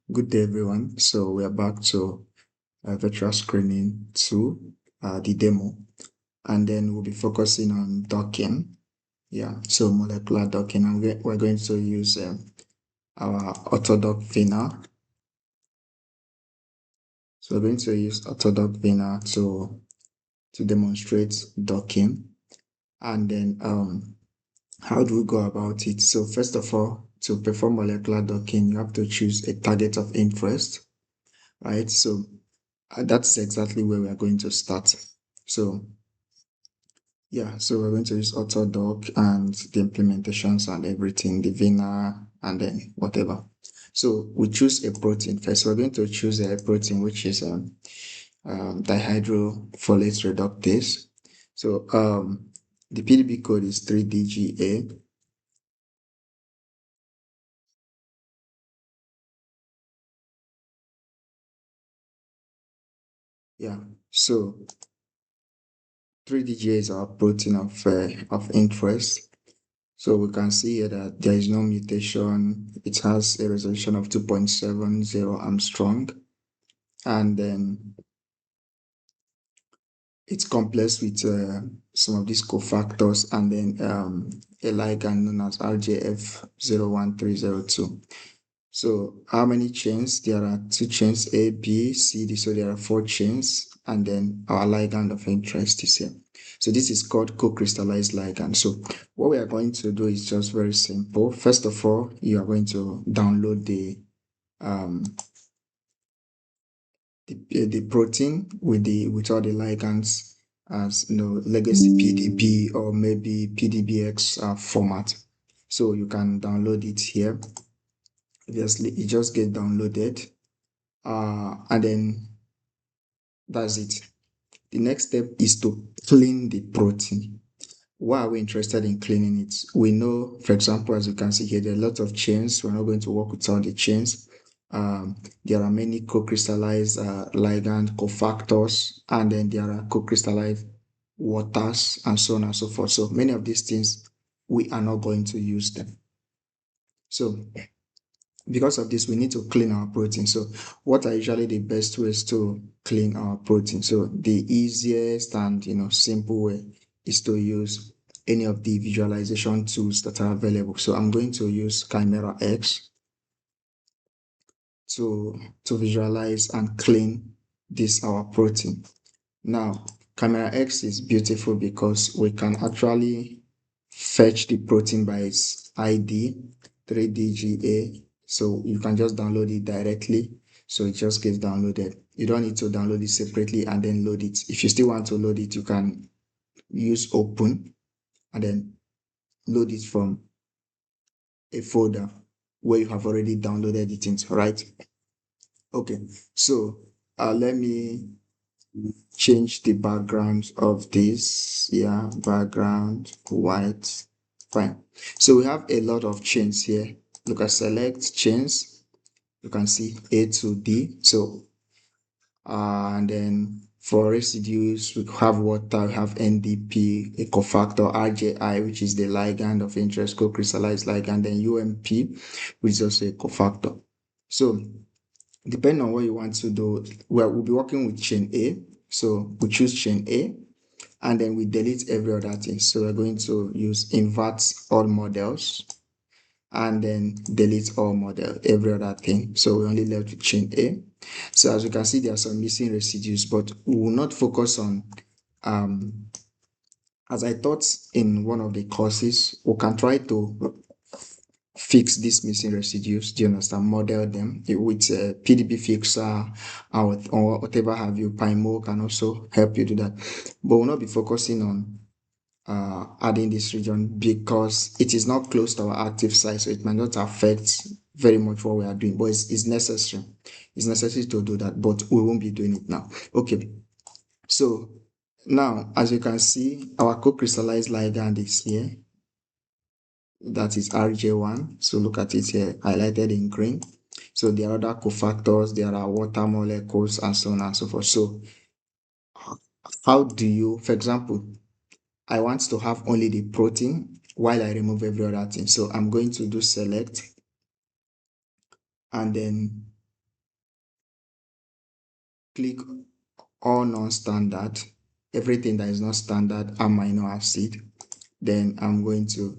Good day, everyone. So we are back to virtual screening 2, the demo, and then we'll be focusing on docking. Yeah, so molecular docking, and we're going to use our autodoc Vina. So we're going to use autodoc Vina to demonstrate docking, and then how do we go about it? So first of all, to perform molecular docking, you have to choose a target of interest, right? So that's exactly where we are going to start. So yeah, so we're going to use Autodoc and the implementations and everything, the Vina and then whatever. So we choose a protein first. We're going to choose a protein which is dihydrofolate reductase. So the PDB code is 3DGA. Yeah, so 3DGA is our protein of interest. So we can see here that there is no mutation. It has a resolution of 2.70 Armstrong. And then it's complex with some of these cofactors and then a ligand known as RJF01302. So how many chains? There are 2 chains, A, B, C, D. So there are 4 chains. And then our ligand of interest is here. So this is called co-crystallized ligand. So what we are going to do is just very simple. First of all, you are going to download um, the protein with all the ligands as legacy PDB or maybe PDBX format. So you can download it here. Obviously, it just gets downloaded, and then that's it. The next step is to clean the protein. Why are we interested in cleaning it? We know, for example, as you can see here, there are a lot of chains. We're not going to work with all the chains. There are many co-crystallized ligand cofactors, and then there are co-crystallized waters, and so on and so forth. So many of these things, we are not going to use them. So because of this, we need to clean our protein. So what are usually the best ways to clean our protein? So the easiest and simple way is to use any of the visualization tools that are available. So I'm going to use PyRx to visualize and clean this our protein. Now, PyRx is beautiful because we can actually fetch the protein by its ID 3DGA. So you can just download it directly. So it just gets downloaded. You don't need to download it separately and then load it. If you still want to load it, you can use open and then load it from a folder where you have already downloaded it into, right? Okay, so let me change the background of this. Yeah, background white. Fine. So we have a lot of chains here. Look at select chains. You can see A to D. So and then for residues, we have water, we have NDP, a cofactor, RJI, which is the ligand of interest, co-crystallized ligand, then UMP, which is also a cofactor. So depending on what you want to do, we'll be working with chain A. So we choose chain A and then we delete every other thing. So we're going to use invert all models and then delete all model, every other thing. So we only left with chain A. So as you can see, there are some missing residues, but we will not focus on, as I taught in one of the courses, we can try to fix these missing residues. Do you understand? Model them with PDB fixer or whatever have you. PyMo can also help you do that. But we'll not be focusing on adding this region because it is not close to our active site, so it might not affect very much what we are doing, but it's necessary. It's necessary to do that, but we won't be doing it now. Okay, so now as you can see, our co-crystallized ligand is here. That is RJ1. So look at it here, highlighted in green. So there are other cofactors, there are water molecules, and so on and so forth. So how do you, for example, I want to have only the protein while I remove every other thing. So I'm going to do select and then click all non-standard, everything that is not standard amino acid, then I'm going to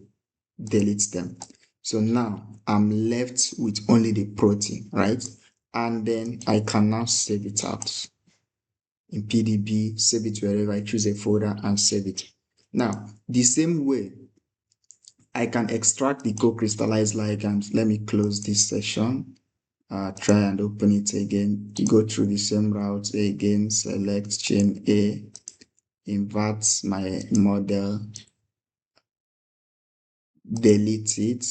delete them. So now I'm left with only the protein, right? And then I can now save it out in PDB, save it wherever I choose a folder and save it. Now, the same way I can extract the co-crystallized ligand. Let me close this session. Try and open it again. Go through the same route again. Select chain A, invert my model, delete it.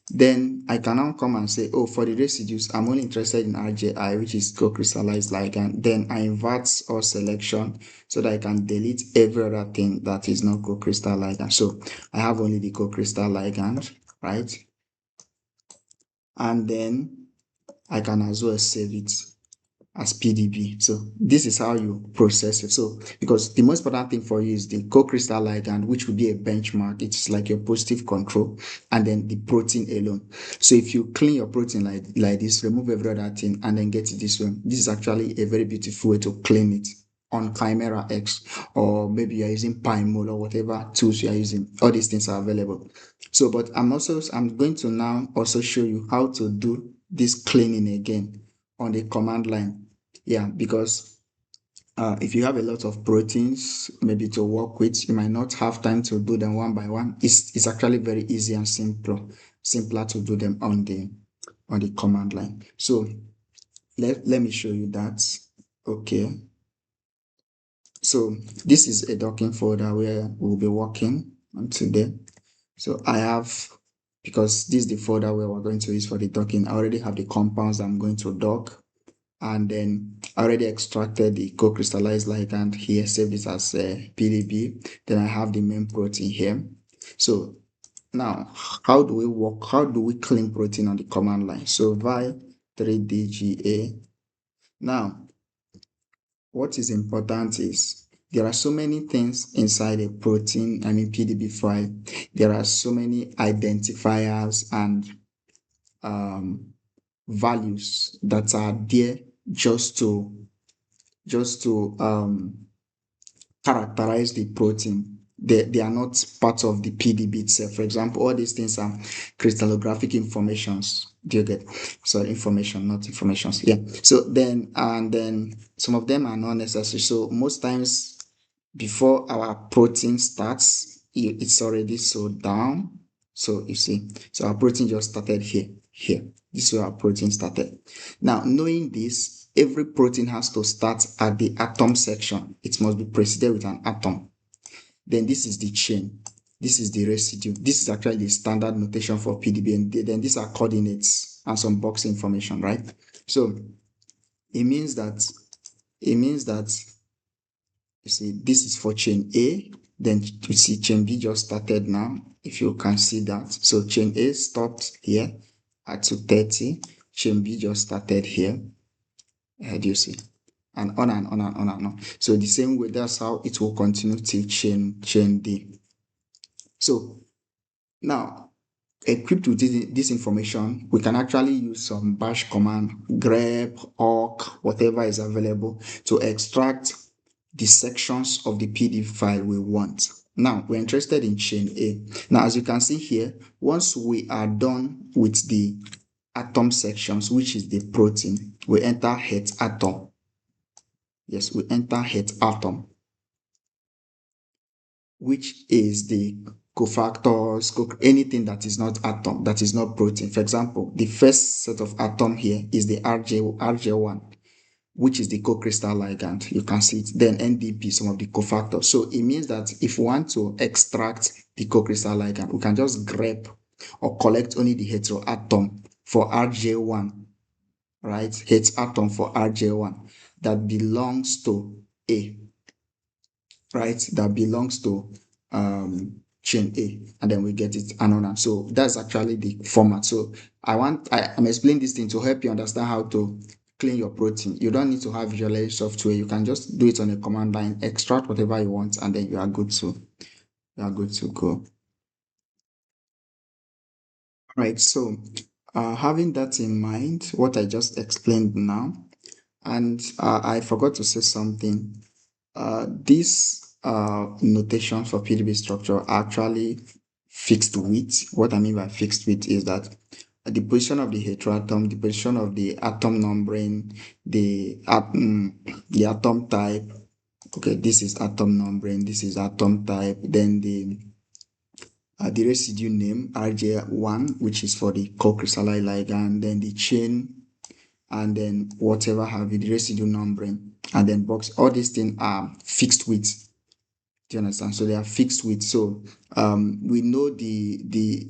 Then I can now come and say, oh, for the residues, I'm only interested in RJI, which is co-crystallized ligand. Then I invert all selection so that I can delete every other thing that is not co-crystal ligand. So I have only the co-crystal ligand, right? And then I can as well save it as PDB. So this is how you process it. So because the most important thing for you is the co-crystal ligand, which will be a benchmark. It's like your positive control, and then the protein alone. So if you clean your protein like this, remove every other thing, and then get it this way, this is actually a very beautiful way to clean it on PyRx, or maybe you're using PyMol or whatever tools you're using. All these things are available. So, but I'm going to now also show you how to do this cleaning again on the command line. Yeah, because if you have a lot of proteins maybe to work with, you might not have time to do them one by one. It's actually very easy and simpler to do them on the command line. So let me show you that. Okay. So this is a docking folder where we'll be working on today. So I have, because this is the folder where we're going to use for the docking, I already have the compounds I'm going to dock. And then I already extracted the co-crystallized ligand here, saved it as PDB. Then I have the main protein here. So now, how do we work? How do we clean protein on the command line? So vi 3dga. Now, what is important is there are so many things inside a protein, PDB file. There are so many identifiers and values that are there just to characterize the protein. They are not part of the PDB itself. For example, all these things are crystallographic informations. Do you get? So information, not informations. Yeah. So then, and then some of them are not necessary. So most times before our protein starts, it's already so down. So you see, so our protein just started here. This is where our protein started. Now, knowing this, every protein has to start at the atom section. It must be preceded with an atom. Then this is the chain. This is the residue. This is actually the standard notation for PDB. And then these are coordinates and some box information, right? So it means that you see, this is for chain A. Then you see chain B just started now, if you can see that. So chain A stopped here at 230. Chain B just started here. Do you see? And on and on and on and on. So the same way, that's how it will continue till chain D. So now, equipped with this information, we can actually use some bash command, grep, awk, whatever is available to extract the sections of the PDF file we want. Now, we're interested in chain A. Now, as you can see here, once we are done with the atom sections, which is the protein, we enter het atom. Yes, we enter het atom, which is the cofactors, anything that is not atom, that is not protein. For example, the first set of atom here is the RJ1, which is the co-crystal ligand. You can see it. Then NDP, some of the cofactors. So it means that if we want to extract the co-crystal ligand, we can just grep or collect only the heteroatom for RJ1, right? Heteroatom for RJ1 that belongs to A, right? That belongs to chain A, and then we get it and on and. So that's actually the format. So I'm explaining this thing to help you understand how to clean your protein. You don't need to have visualization software. You can just do it on a command line, extract whatever you want, and then you are good to go. All right. So having that in mind, what I just explained now, And I forgot to say something. This notation for PDB structure are actually fixed width. What I mean by fixed width is that the position of the heteroatom, the position of the atom numbering, the atom type. Okay, this is atom numbering, this is atom type, then the residue name RJ1, which is for the co-crystalline ligand, then the chain, and then whatever have you, the residue numbering, and then box. All these things are fixed width. Do you understand? So they are fixed width. So we know the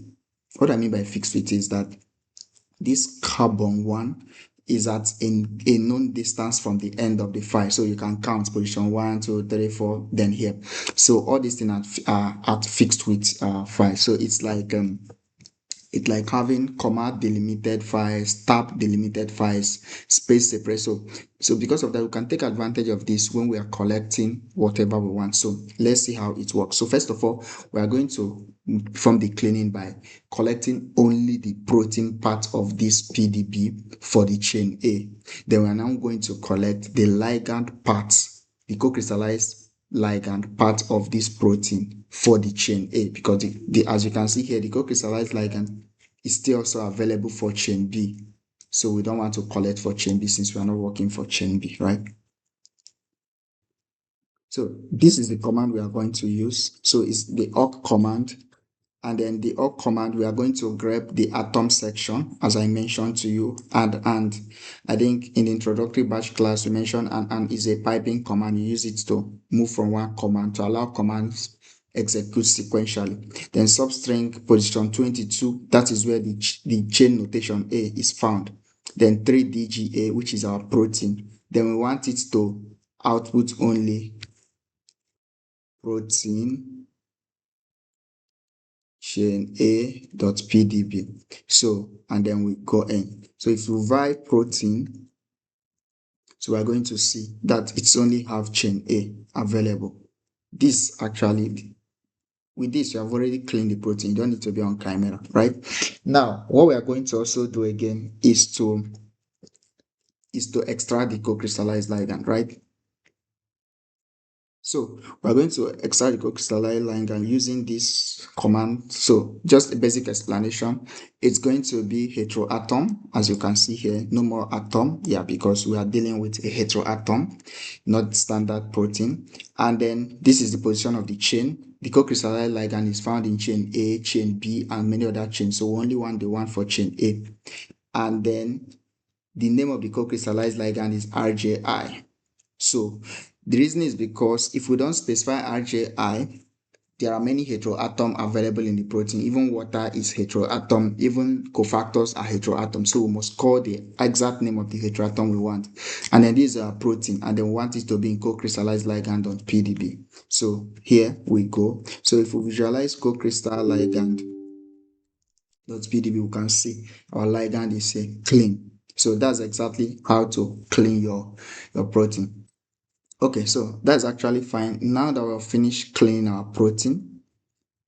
what I mean by fixed width is that this carbon one is at a known distance from the end of the file. So you can count position 1, 2, 3, 4, then here. So all these things are at fixed width file. So it's like having comma delimited files, tab delimited files, space separate. So because of that, we can take advantage of this when we are collecting whatever we want. So let's see how it works. So first of all, we are going to perform the cleaning by collecting only the protein part of this PDB for the chain A. Then we are now going to collect the ligand parts, the co-crystallized ligand part of this protein for the chain A, because as you can see here, the co-crystallized ligand is still also available for chain B. So we don't want to collect for chain B since we are not working for chain B, right? So this is the command we are going to use. So it's the awk command. And then the awk command, we are going to grab the atom section, as I mentioned to you. And I think in the introductory batch class, we mentioned and is a piping command. You use it to move from one command to allow commands execute sequentially. Then substring position 22, that is where the chain notation A is found. Then 3DGA, which is our protein. Then we want it to output only protein chain A.pdb. So, and then we go in. So if you write protein, so we're going to see that it's only have chain A available. This actually, with this, you have already cleaned the protein. You don't need to be on camera, right? Now, what we are going to also do again is to extract the co-crystallized ligand, right? So we're going to extract the co-crystalline ligand using this command. So just a basic explanation. It's going to be heteroatom, as you can see here. No more atom, yeah, because we are dealing with a heteroatom, not standard protein. And then this is the position of the chain. The co-crystalline ligand is found in chain A, chain B, and many other chains. So we only want the one for chain A. And then the name of the co-crystallized ligand is RJI. So the reason is because if we don't specify RJI, there are many heteroatoms available in the protein. Even water is heteroatom. Even cofactors are heteroatoms. So we must call the exact name of the heteroatom we want. And then this is our protein. And then we want it to be in co-crystallized ligand on PDB. So here we go. So if we visualize co-crystal ligand .pdb, we can see our ligand is clean. So that's exactly how to clean your protein. Okay, so that's actually fine. Now that we've finished cleaning our protein,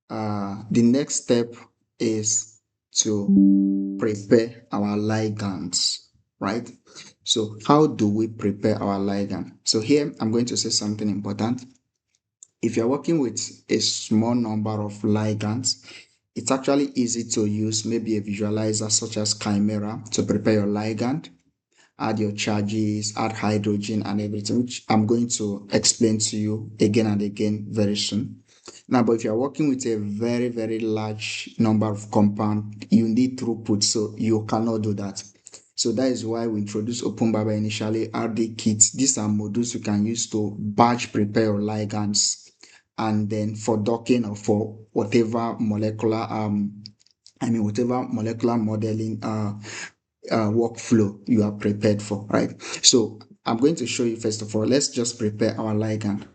the next step is to prepare our ligands, right? So how do we prepare our ligand? So here I'm going to say something important. If you're working with a small number of ligands, it's actually easy to use maybe a visualizer such as Chimera to prepare your ligand, add your charges, add hydrogen and everything, which I'm going to explain to you again and again very soon. Now, but if you're working with a very, very large number of compound, you need throughput, so you cannot do that. So that is why we introduced OpenBaba initially, RD kits. These are modules you can use to batch prepare your ligands, and then for docking or for whatever molecular whatever molecular modeling workflow you are prepared for, right? So I'm going to show you first of all. Let's just prepare our ligand.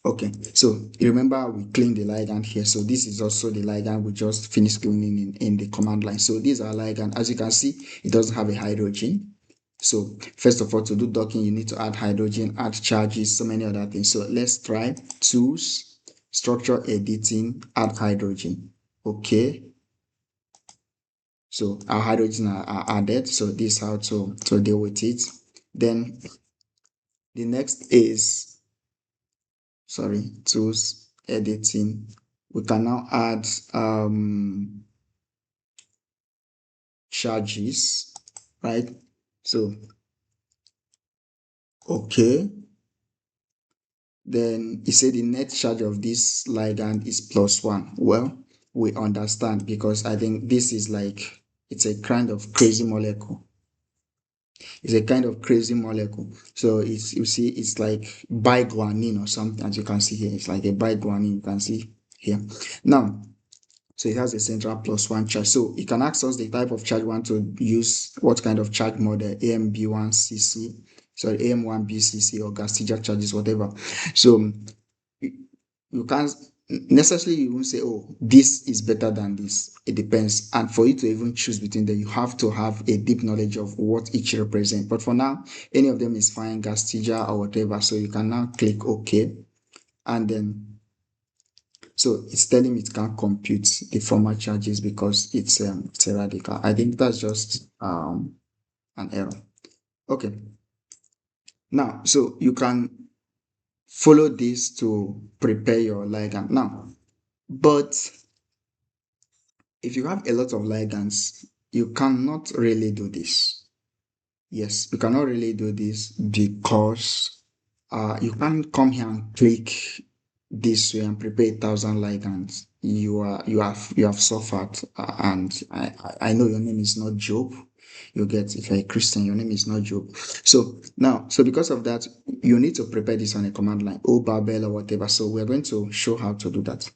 Okay, so you remember we cleaned the ligand here. So this is also the ligand we just finished cleaning in the command line. So this is our ligand. As you can see, it doesn't have a hydrogen. So first of all, to do docking, you need to add hydrogen, add charges, so many other things. So let's try tools, structure editing, add hydrogen. Okay. So our hydrogen are added. So this is how to deal with it. Then the next is, tools editing. We can now add charges, right? So, okay. Then he said the net charge of this ligand is +1. Well, we understand because I think this is like, it's a kind of crazy molecule. It's a kind of crazy molecule. So it's, you see, it's like biguanine or something, as you can see here. It's like a biguanine, you can see here. Now, so it has a central +1 charge. So you can ask us the type of charge we want to use, what kind of charge model, AM1BCC, sorry, AM1BCC or Gastiger charges, whatever. So you can't necessarily, you won't say, oh, this is better than this. It depends. And for you to even choose between them, you have to have a deep knowledge of what each represents. But for now, any of them is fine, Gastiger or whatever. So you can now click OK. And then, so it's telling me it can't compute the former charges because it's a radical. I think that's just an error. Okay. Now, so you can follow this to prepare your ligand. Now, but if you have a lot of ligands, you cannot really do this. Yes, you cannot really do this because you can't come here and click this way and prepare 1,000 ligands. You have suffered, and I know your name is not Job. You get, if you're a Christian, your name is not Job. So now, so because of that, you need to prepare this on a command line, O Babel or whatever. So we're going to show how to do that.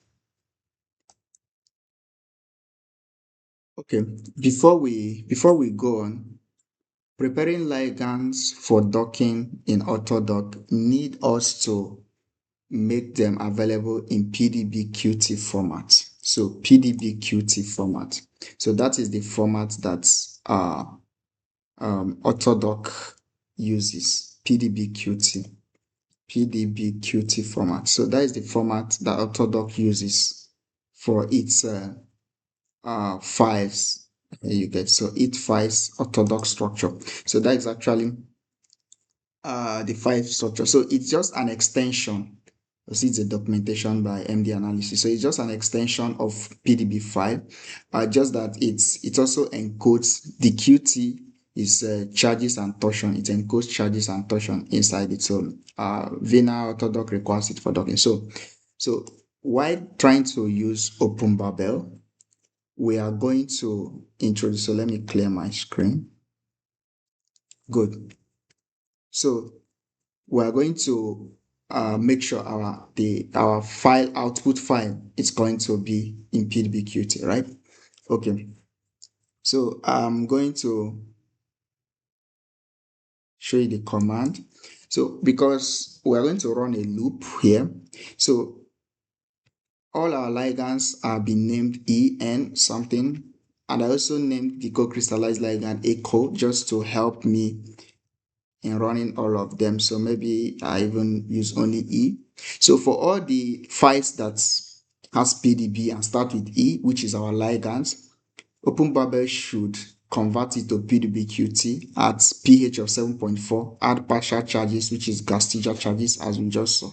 Okay, before we go on, preparing ligands for docking in AutoDock need us to make them available in PDBQT format. So PDBQT format. So that is the format that AutoDock uses. PDBQT format. So that is the format that AutoDock uses for its files. You get, so it files AutoDock structure. So that is actually the file structure. So it's just an extension. You see, it's a documentation by MD Analysis. So it's just an extension of PDB file. Just that it also encodes the QT is charges and torsion. It encodes charges and torsion inside it. So Vina AutoDock requires it for docking. So while trying to use OpenBabel, we are going to introduce. So let me clear my screen. Good. So we are going to make sure our file output file is going to be in PDBQT, right? Okay. So I'm going to show you the command. So because we're going to run a loop here, so all our ligands are being named EN something, and I also named the co-crystallized ligand echo just to help me in running all of them. So maybe I even use only E. So for all the files that has PDB and start with E, which is our ligands, OpenBabel should convert it to PDBQT at pH of 7.4, add partial charges, which is Gastiger charges, as we just saw,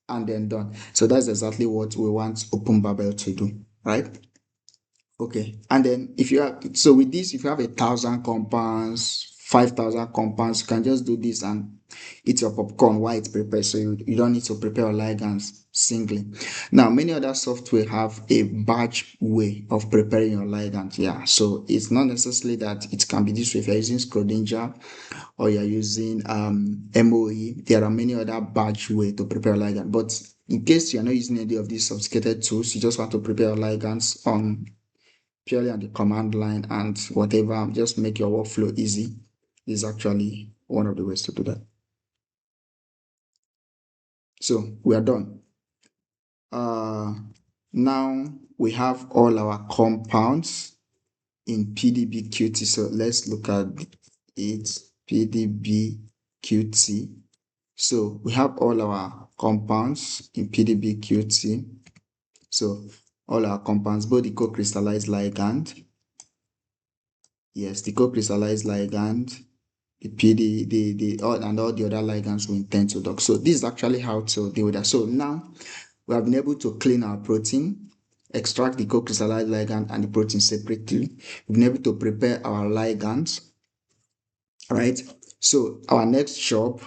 and then done. So that's exactly what we want OpenBabel to do, right? Okay, and then if you have, so with this, if you have 1,000 compounds, 5,000 compounds, you can just do this and eat your popcorn while it's prepared. So you don't need to prepare your ligands singly. Now, many other software have a batch way of preparing your ligand. Yeah, so it's not necessarily that it can be this way. If you're using Schrodinger or you're using MOE, there are many other batch way to prepare ligand. But in case you're not using any of these sophisticated tools, you just want to prepare ligands on purely on the command line and whatever, just make your workflow easy, is actually one of the ways to do that. So we are done. Now we have all our compounds in PDBQT. So let's look at it, PDBQT. So we have all our compounds in PDBQT. So all our compounds, both the co-crystallized ligand, yes, the co-crystallized ligand, the PD, and all the other ligands we intend to dock. So this is actually how to deal with that. So now we have been able to clean our protein, extract the co-crystallized ligand and the protein separately. We've been able to prepare our ligands, right? So our next job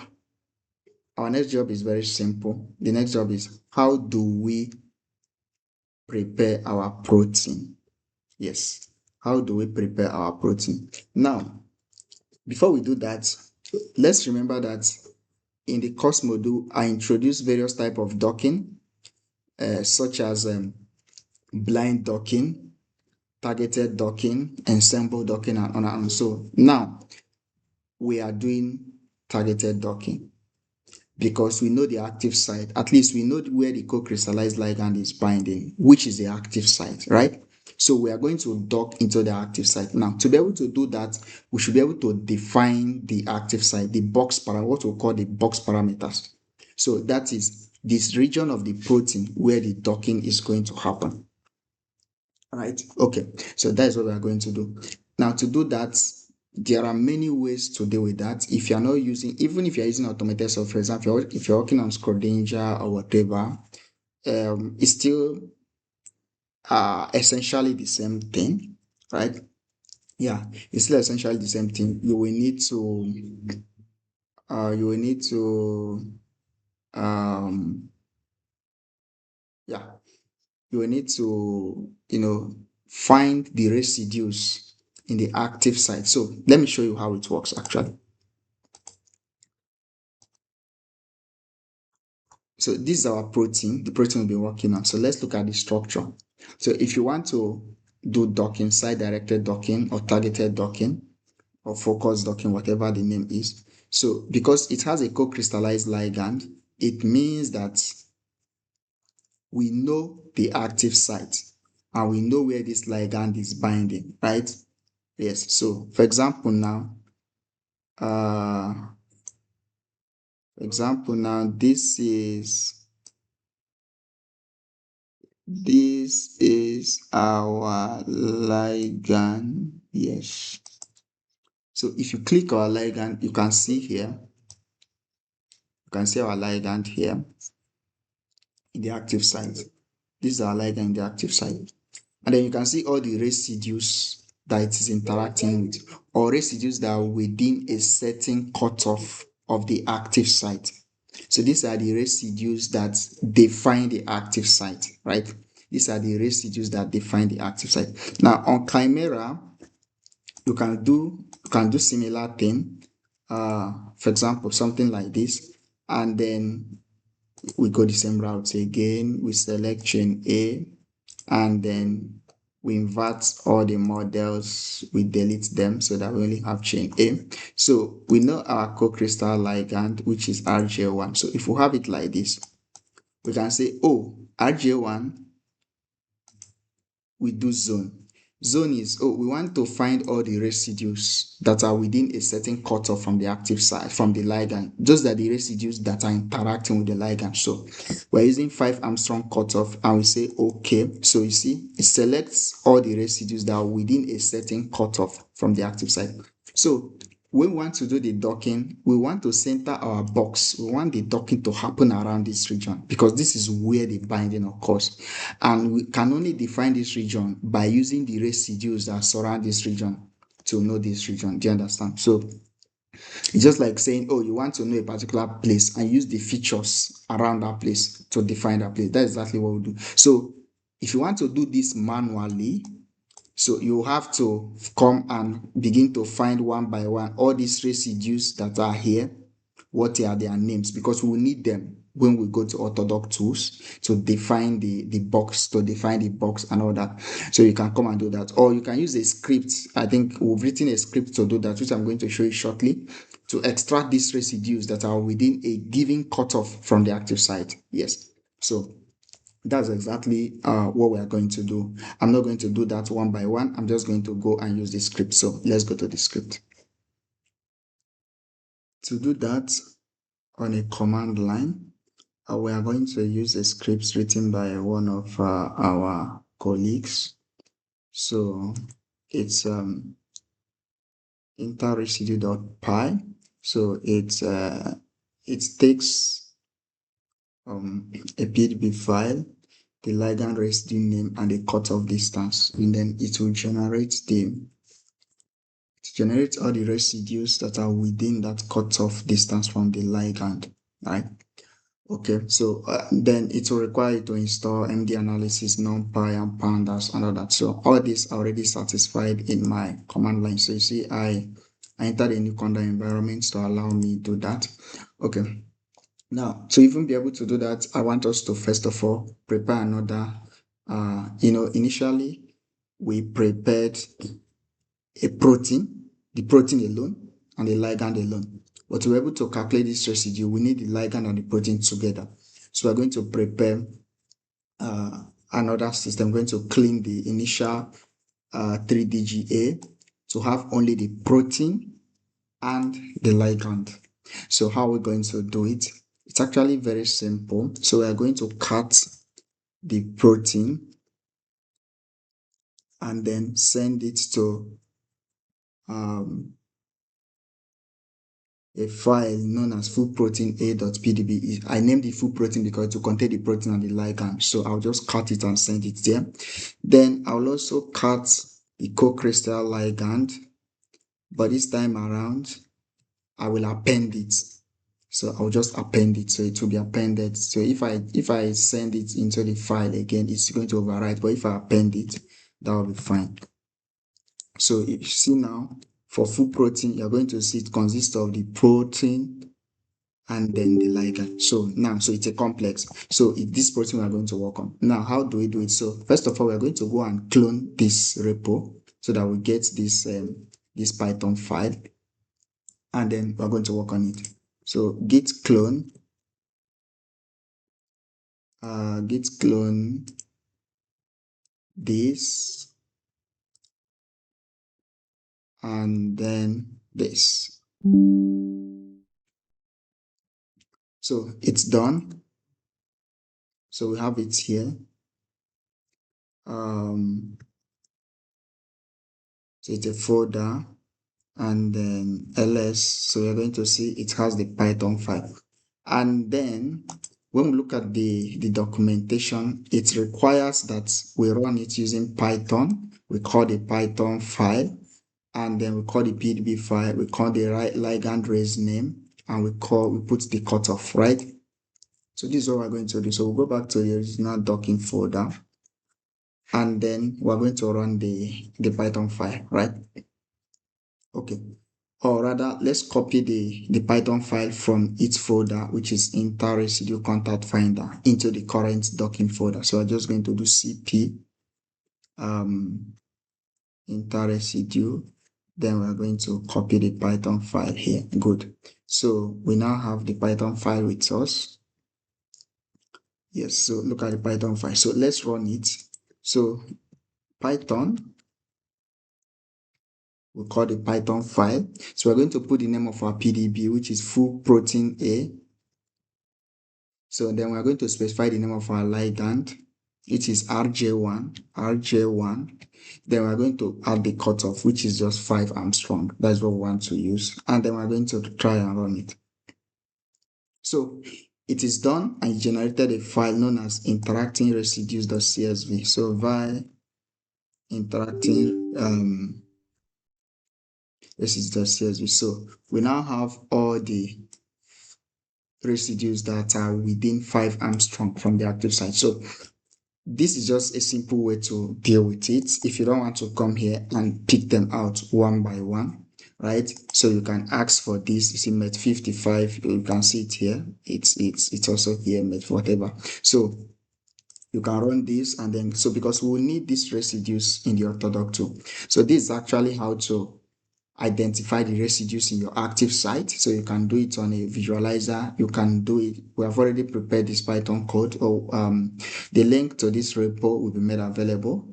is very simple. The next job is, how do we prepare our protein? Yes. How do we prepare our protein? Now, before we do that, let's remember that in the course module, I introduced various types of docking, such as blind docking, targeted docking, ensemble docking, and on and on. So now we are doing targeted docking because we know the active site. At least we know where the co-crystallized ligand is binding, which is the active site, right? So we are going to dock into the active site. Now, to be able to do that, we should be able to define the active site, the box parameter, what we call the box parameters. So that is this region of the protein where the docking is going to happen. Right? Okay. So that is what we are going to do. Now, to do that, there are many ways to deal with that. If you're not using, even if you're using automated software, for example, if you're working on Schrodinger or whatever, it's still essentially the same thing, right? Yeah, it's still essentially the same thing. You will need to, yeah, you will need to, find the residues in the active site. So let me show you how it works actually. So this is our protein, the protein we'll be working on. So let's look at the structure. So if you want to do docking, site-directed docking or targeted docking or focused docking, whatever the name is. So because it has a co-crystallized ligand, it means that we know the active site and we know where this ligand is binding, right? Yes. So for example now, this is our ligand. Yes. So if you click our ligand, you can see here, our ligand here in the active site. This is our ligand in the active site. And then you can see all the residues that it is interacting with, or residues that are within a certain cutoff of the active site. So these are the residues that define the active site, right? These are the residues that define the active site. Now on Chimera, you can do similar thing. For example, something like this, and then we go the same route again. We select chain A, and then we invert all the models, we delete them so that we only have chain A. So we know our co-crystal ligand, which is RJ1. So if we have it like this, we can say, oh, RJ1, we do zone. Zone is, we want to find all the residues that are within a certain cutoff from the active site, from the ligand. Those are the residues that are interacting with the ligand. So we're using 5 Armstrong cutoff and we say, okay. So you see, it selects all the residues that are within a certain cutoff from the active site. So when we want to do the docking, we want to center our box. We want the docking to happen around this region because this is where the binding occurs. And we can only define this region by using the residues that surround this region to know this region. Do you understand? So it's just like saying, oh, you want to know a particular place and use the features around that place to define that place. That's exactly what we do. So if you want to do this manually, so you have to come and begin to find one by one all these residues that are here, what are their names, because we will need them when we go to Autodoc tools to define the box, and all that. So you can come and do that, or you can use a script. I think we've written a script to do that, which I'm going to show you shortly, to extract these residues that are within a given cutoff from the active site. Yes. So that's exactly what we are going to do. I'm not going to do that one by one. I'm just going to go and use the script. So let's go to the script. To do that on a command line, we are going to use a script written by one of our colleagues. So it's interresidue.py. So it takes a PDB file, the ligand residue name, and the cutoff distance, and then it will generate all the residues that are within that cutoff distance from the ligand, right? Okay, so then it will require you to install MD analysis, numpy, and pandas, and all that. So all this are already satisfied in my command line. So you see, I entered a new conda environment to allow me to do that. Okay, now to even be able to do that, I want us to first of all prepare another. Initially we prepared a protein, the protein alone, and the ligand alone. But to be able to calculate this residue, we need the ligand and the protein together. So we're going to prepare another system. We're going to clean the initial 3DGA to have only the protein and the ligand. So how are we going to do it? It's actually very simple. So we are going to cut the protein and then send it to a file known as full protein a.pdb. I named the full protein because it will contain the protein and the ligand. So I'll just cut it and send it there. Then I'll also cut the co-crystal ligand, but this time around, I will append it. So I'll just append it. So it will be appended. So if I send it into the file again, it's going to overwrite. But if I append it, that will be fine. So if you see now, for full protein, you're going to see it consists of the protein and then the ligand. So now, so it's a complex. So this protein we are going to work on. Now, how do we do it? So first of all, we're going to go and clone this repo so that we get this Python file. And then we're going to work on it. So git clone this and then this. So it's done. So we have it here. So it's a folder and then ls. So we're going to see it has the Python file. And then when we look at the documentation, it requires that we run it using Python. We call the Python file, and then we call the PDB file. We call the ligand raise name, and we put the cutoff, right? So this is what we're going to do. So we'll go back to the original docking folder, and then we're going to run the Python file, right? Okay. Or rather, let's copy the Python file from its folder, which is interresidue contact finder, into the current docking folder. So I'm just going to do cp interresidue. Then we're going to copy the Python file here. Good. So we now have the Python file with us. Yes, so look at the Python file. So let's run it. So Python, we call the Python file. So we're going to put the name of our PDB, which is full protein A. So then we're going to specify the name of our ligand, which is RJ1. Then we're going to add the cutoff, which is just 5 Armstrong. That's what we want to use. And then we're going to try and run it. So it is done and generated a file known as interacting residues.csv. So via interacting residues.csv. So we now have all the residues that are within 5 Armstrong from the active site. So this is just a simple way to deal with it. If you don't want to come here and pick them out one by one, right? So you can ask for this. You see met 55, you can see it here. It's also here, met whatever. So you can run this and then, so because we will need these residues in the orthodox too. So this is actually how to identify the residues in your active site. So you can do it on a visualizer. You can do it. We have already prepared this Python code. Or the link to this repo will be made available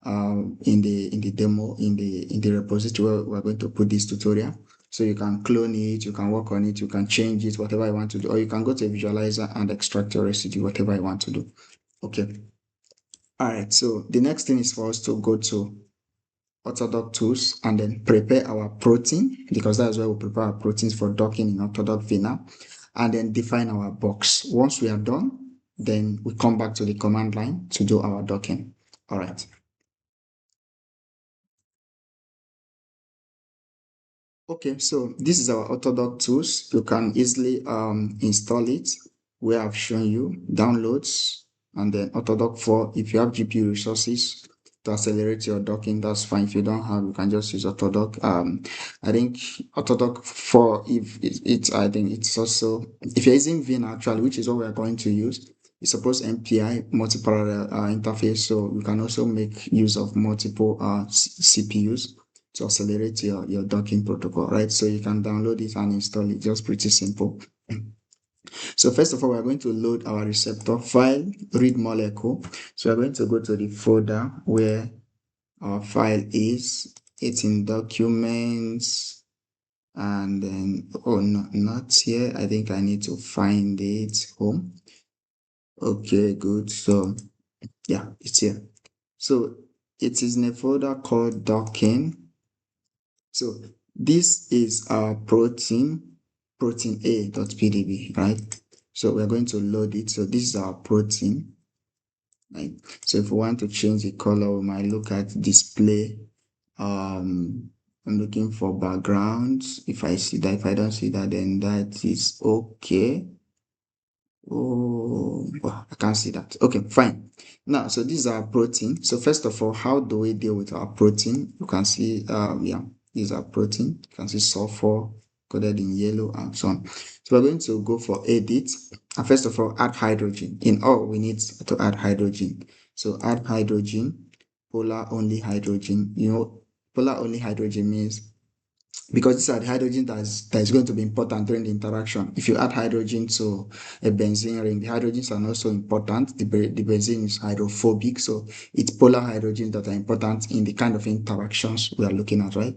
in the demo in the repository where we're going to put this tutorial. So you can clone it, you can work on it, you can change it, whatever you want to do, or you can go to a visualizer and extract your residue, whatever you want to do. Okay. All right. So the next thing is for us to go to Autodoc tools and then prepare our protein, because that's where we prepare our proteins for docking in Autodoc Vina, and then define our box. Once we are done, then we come back to the command line to do our docking. All right. Okay, so this is our Autodoc tools. You can easily install it where I've shown you downloads and then Autodoc 4. If you have GPU resources to accelerate your docking, that's fine. If you don't have, you can just use Autodoc. I think Autodoc 4, if it's I think it's also, if you're using Vina actually, which is what we are going to use, it's supposed MPI multi-parallel interface, so you can also make use of multiple CPUs to accelerate your docking protocol, right? So you can download it and install it, just pretty simple. So first of all, we're going to load our receptor file, read molecule. So we're going to go to the folder where our file is. It's in documents, and then, oh no, not here. I think I need to find it home. Okay, good. So yeah, it's here. So it is in a folder called docking. So this is our protein A.pdb, right? So we're going to load it. So this is our protein, right? So if we want to change the color, we might look at display. I'm looking for background. If I see that, if I don't see that, then that is okay. Oh, I can't see that. Okay, fine. Now, so this is our protein. So first of all, how do we deal with our protein? You can see, yeah, this is our protein. You can see sulfur coded in yellow and so on. So we're going to go for edit. And first of all, add hydrogen. In all, we need to add hydrogen. So add hydrogen, polar only hydrogen. You know, polar only hydrogen means, because these are the hydrogen that is going to be important during the interaction. If you add hydrogen to a benzene ring, the hydrogens are not so important. The benzene is hydrophobic, so it's polar hydrogens that are important in the kind of interactions we are looking at, right?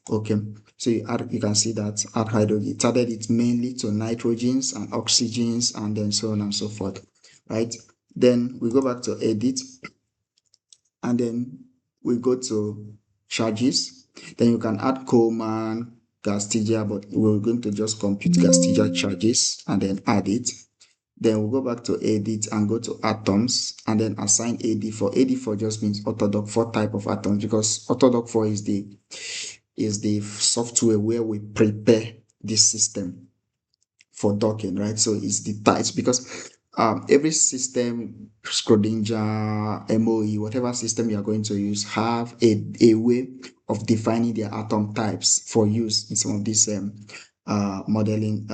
Okay, so you can see that add hydrogen. It added it mainly to nitrogens and oxygens and then so on and so forth, right? Then we go back to edit, and then we go to charges. Then you can add Coleman, Gastigia, but we're going to just compute Gastigia charges and then add it. Then we'll go back to edit and go to atoms and then assign AD4. AD4 just means Autodoc 4 type of atoms, because Autodoc 4 is the software where we prepare this system for docking, right? So it's the types, because every system, Schrodinger, MOE, whatever system you are going to use, have a way of defining their atom types for use in some of these modeling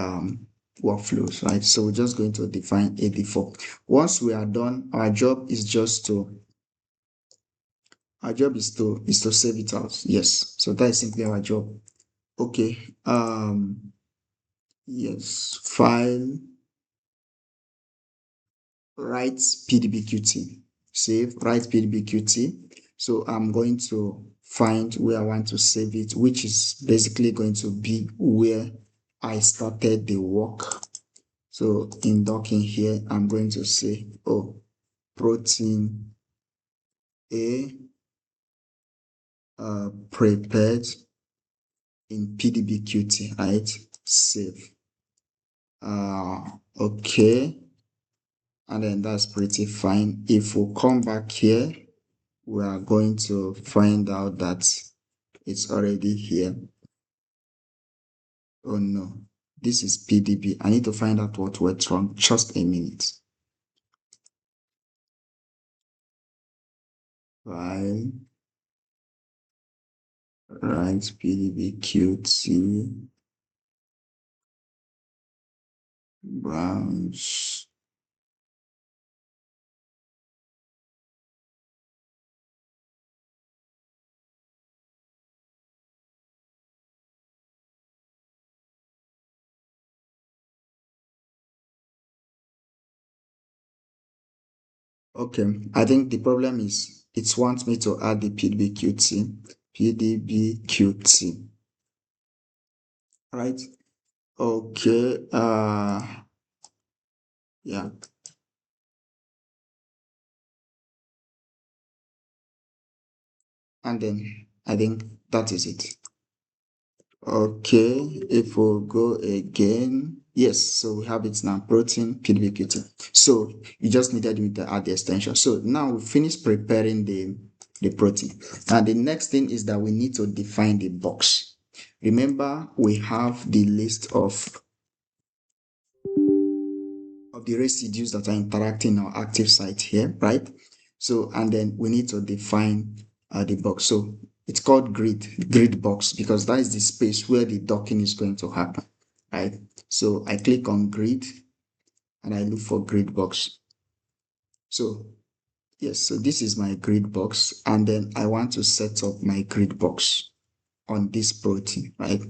workflows, right? So we're just going to define AD4. Once we are done, our job is to save it out. Yes. So that is simply our job. Okay. Yes. File, write pdbqt, save, write pdbqt. So I'm going to find where I want to save it, which is basically going to be where I started the work. So in docking here, I'm going to say, oh, protein A prepared in pdbqt, right? Save. Okay. And then that's pretty fine. If we come back here, we are going to find out that it's already here. Oh no, this is PDB. I need to find out what went wrong. Just a minute. File, right, PDB QT, browse. Okay, I think the problem is it wants me to add the PDB QT. PDB QT. Right? Okay, yeah. And then I think that is it. Okay, if we go again, yes, so we have it now, protein PDBQT. So you just needed me to add the extension. So now we finished preparing the protein. Now the next thing is that we need to define the box. Remember, we have the list of the residues that are interacting in our active site here, right? So, and then we need to define the box. So it's called grid box, because that is the space where the docking is going to happen, right? So I click on grid and I look for grid box. So yes, so this is my grid box, and then I want to set up my grid box on this protein, right?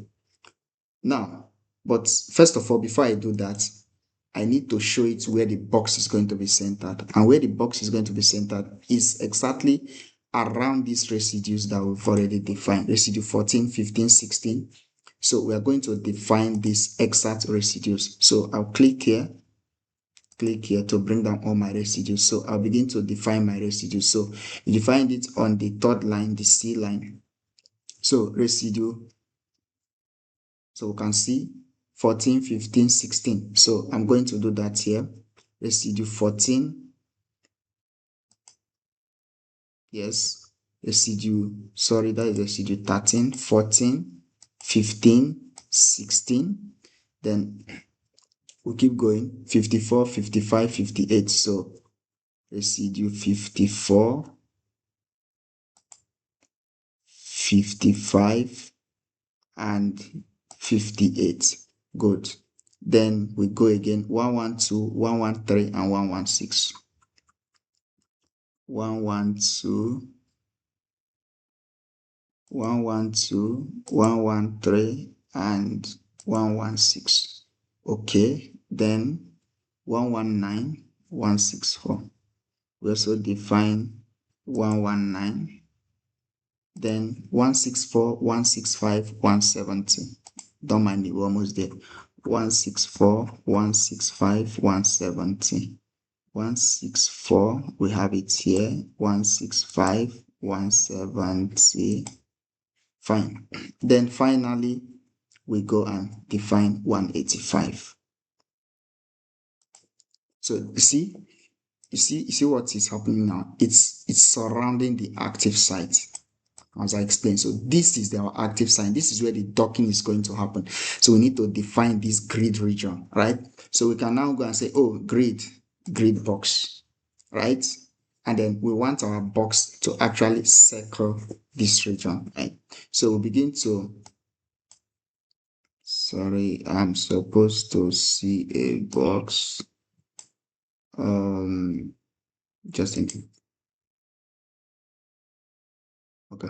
Now, but first of all, before I do that, I need to show it where the box is going to be centered. And where the box is going to be centered is exactly around these residues that we've already defined, residue 14, 15, 16. So we are going to define these exact residues. So I'll click here to bring down all my residues. So I'll begin to define my residues. So you define it on the third line, the C line. So residue, so we can see 14, 15, 16. So I'm going to do that here. Residue 14. Yes. Residue, sorry, that is residue 13, 14, 15, 16. Then we keep going. 54, 55, 58. So residue 54, 55, and 58. Good. Then we go again, 112, 113, and 116. 112, 112, 113, and 116. Okay, then 119, 164. We also define 119, then 164, 165, 170. Don't mind me, we're almost there. 164, 165, 170. 164, we have it here. 165, 170. Fine. Then finally, we go and define 185. So you see what is happening now? It's surrounding the active site, as I explained. So this is our active site. This is where the docking is going to happen. So we need to define this grid region, right? So we can now go and say, oh, grid box, right? And then we want our box to actually circle this region, right? So we begin to, sorry, I'm supposed to see a box. Just in, okay.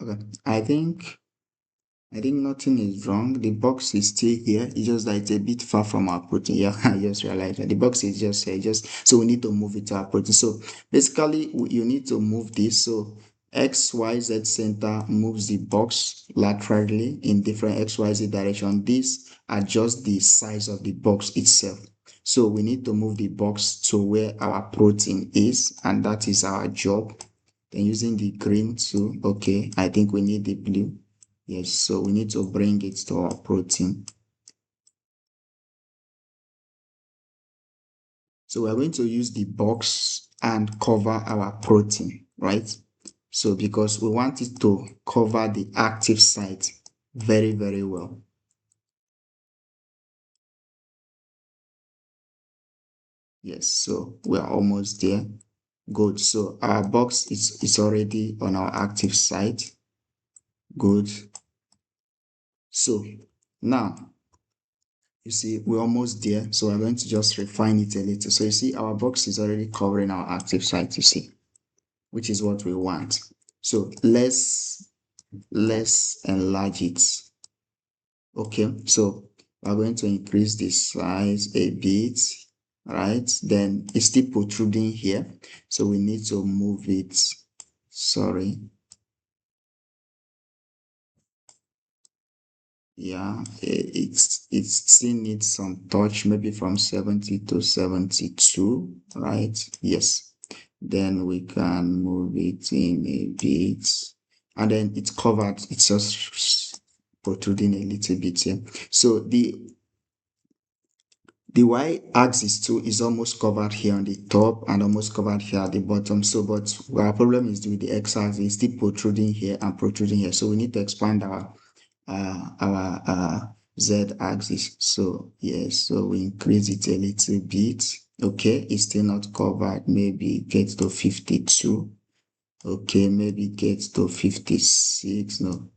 Okay. I think nothing is wrong. The box is still here. It's just that it's a bit far from our protein. Yeah, I just realized that the box is just here. So we need to move it to our protein. So basically, you need to move this. So XYZ center moves the box laterally in different XYZ direction. This adjusts the size of the box itself. So we need to move the box to where our protein is, and that is our job. Then using the green too. Okay, I think we need the blue. Yes, so we need to bring it to our protein. So we're going to use the box and cover our protein, right? So because we want it to cover the active site very, very well. Yes, so we're almost there. Good. So our box is already on our active site. Good. So now you see, we're almost there. So we're going to just refine it a little. So you see, our box is already covering our active site, you see, which is what we want. So let's enlarge it. Okay, so we're going to increase the size a bit, right? Then it's still protruding here. So we need to move it. Sorry. Yeah, it still needs some touch, maybe from 70 to 72, right? Yes. Then we can move it in a bit. And then it's covered. It's just protruding a little bit here. So the y-axis too is almost covered here on the top and almost covered here at the bottom. So, but our problem is with the x-axis, still protruding here and protruding here. So we need to expand our z-axis. So yes, so we increase it a little bit. Okay, it's still not covered. Maybe get to 52. Okay, maybe get to 56. No,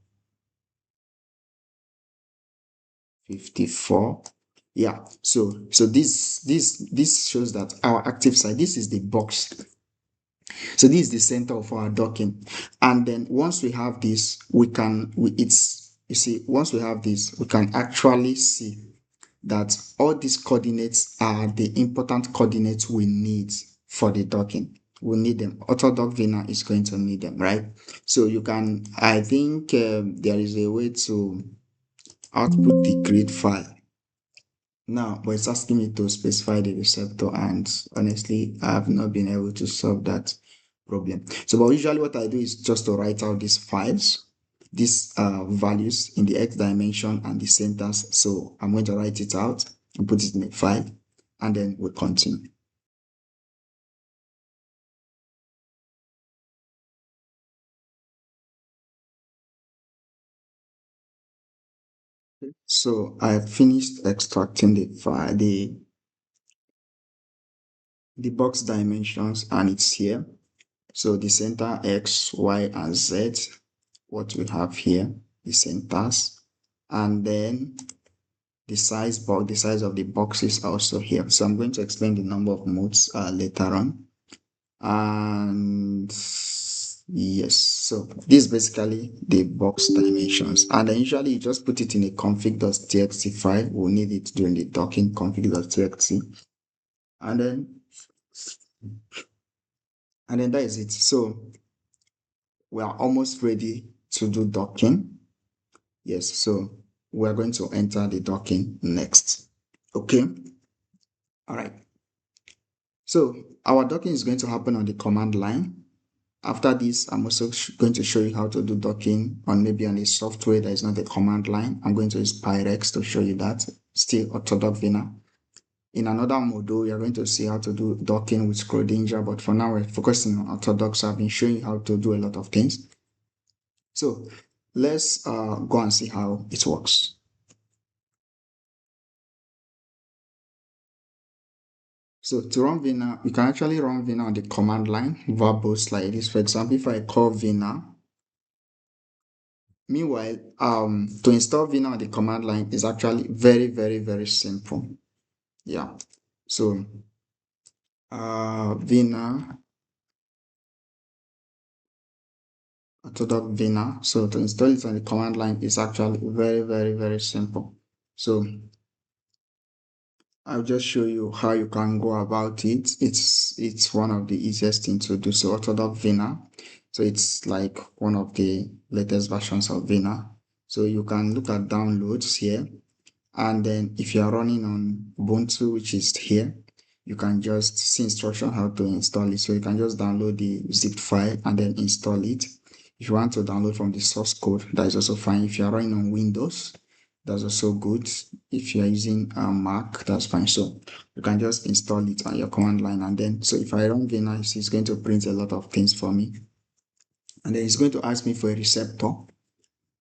54. Yeah, so this shows that our active site, this is the box. So this is the center of our docking. And then once we have this, you see, once we have this, we can actually see that all these coordinates are the important coordinates we need for the docking. We need them. Autodoc Vina is going to need them, right? So you can, I think there is a way to output the grid file now, but it's asking me to specify the receptor, and honestly, I have not been able to solve that problem. So, but usually what I do is just to write out these files, these values in the x dimension and the centers. So I'm going to write it out and put it in a file, and then we'll continue. So I have finished extracting the file, the box dimensions, and it's here. So the center X, Y, and Z, what we have here, the centers, and then the size of the box is also here. So I'm going to explain the number of modes later on. And yes, so this is basically the box dimensions. And then usually you just put it in a config.txt file. We'll need it during the docking config.txt. And then that is it. So we are almost ready to do docking. Yes, so we're going to enter the docking next. Okay. All right. So our docking is going to happen on the command line. After this, I'm also going to show you how to do docking on maybe on a software that is not a command line. I'm going to use PyRx to show you that. Still Autodoc Vina. In another module, we are going to see how to do docking with Schrodinger, but for now we're focusing on Autodoc. So I've been showing you how to do a lot of things. So let's go and see how it works. So to run Vina, you can actually run Vina on the command line, verbose like this. For example, if I call Vina, meanwhile, to install Vina on the command line is actually very, very, very simple. Yeah. So Vina, Autodoc Vina. So to install it on the command line is actually very, very, very simple. So I'll just show you how you can go about it. It's one of the easiest things to do. So Autodoc Vina. So it's like one of the latest versions of Vina. So you can look at downloads here. And then if you are running on Ubuntu, which is here, you can just see instruction how to install it. So you can just download the zip file and then install it. If you want to download from the source code, that is also fine. If you are running on Windows, that's also good. If you are using a Mac, that's fine. So you can just install it on your command line. And then, so if I run Vina, it's going to print a lot of things for me. And then it's going to ask me for a receptor.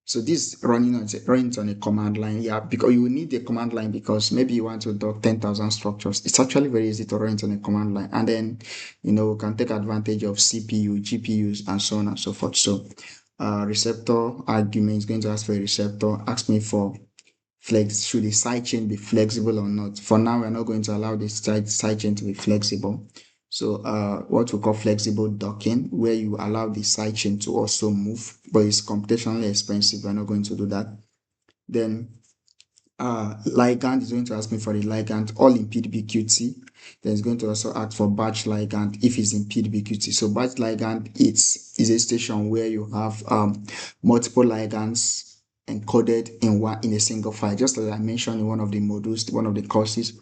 So this running on a command line, yeah, because you need a command line because maybe you want to dock 10,000 structures. It's actually very easy to run it on a command line. And then, we can take advantage of CPU, GPUs, and so on and so forth. So receptor argument is going to ask for a receptor, ask me for should the sidechain be flexible or not? For now, we're not going to allow the sidechain to be flexible. So what we call flexible docking, where you allow the sidechain to also move, but it's computationally expensive. We're not going to do that. Then ligand is going to ask me for the ligand all in PDBQT. Then it's going to also ask for batch ligand if it's in PDBQT. So batch ligand is a station where you have multiple ligands encoded in a single file, just as I mentioned in one of the modules, one of the courses.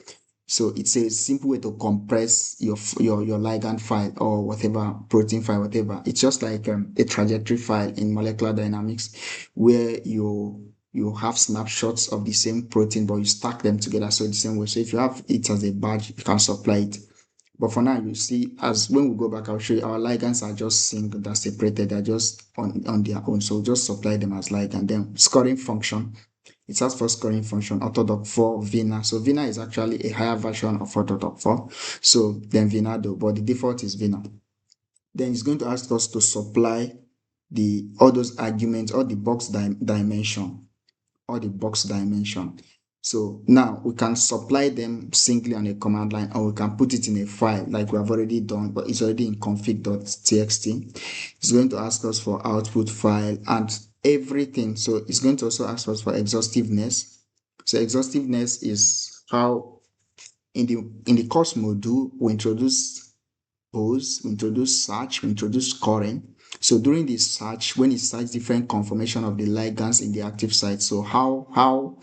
So it's a simple way to compress your ligand file or whatever protein file, whatever. It's just like a trajectory file in molecular dynamics where you have snapshots of the same protein, but you stack them together so the same way. So if you have it as a badge, you can supply it. But for now, you see, as when we go back, I'll show you our ligands are just synced, they're separated, they're just on their own. So just supply them as ligand. Then scoring function, it has for scoring function, orthodox 4, Vina. So Vina is actually a higher version of orthodox 4. So then Vinado, but the default is Vina. Then it's going to ask us to supply all those arguments, all the box dimension, all the box dimension. So now we can supply them singly on a command line, or we can put it in a file like we have already done, but it's already in config.txt. It's going to ask us for output file and everything. So it's going to also ask us for exhaustiveness. So exhaustiveness is how in the course module we introduce pose, we introduce search, we introduce scoring. So during this search, when it searches different conformation of the ligands in the active site, so how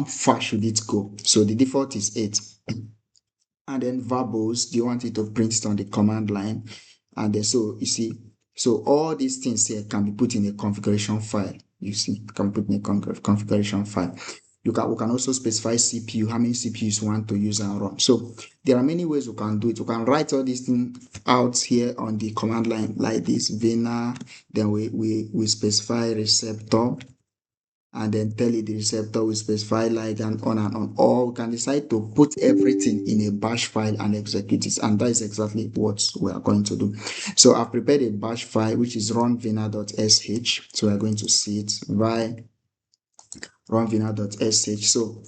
far should it go? So the default is 8. And then variables, do you want it to print it on the command line? And then so you see, so all these things here can be put in a configuration file. You see, can be put in a configuration file. We can also specify CPU, how many CPUs you want to use and run. So there are many ways we can do it. We can write all these things out here on the command line like this, Vina, then we specify receptor, and then tell it the receptor will specify ligand on and on. Or we can decide to put everything in a bash file and execute it. And that is exactly what we are going to do. So I've prepared a bash file, which is runvina.sh. So we're going to see it by runvina.sh. So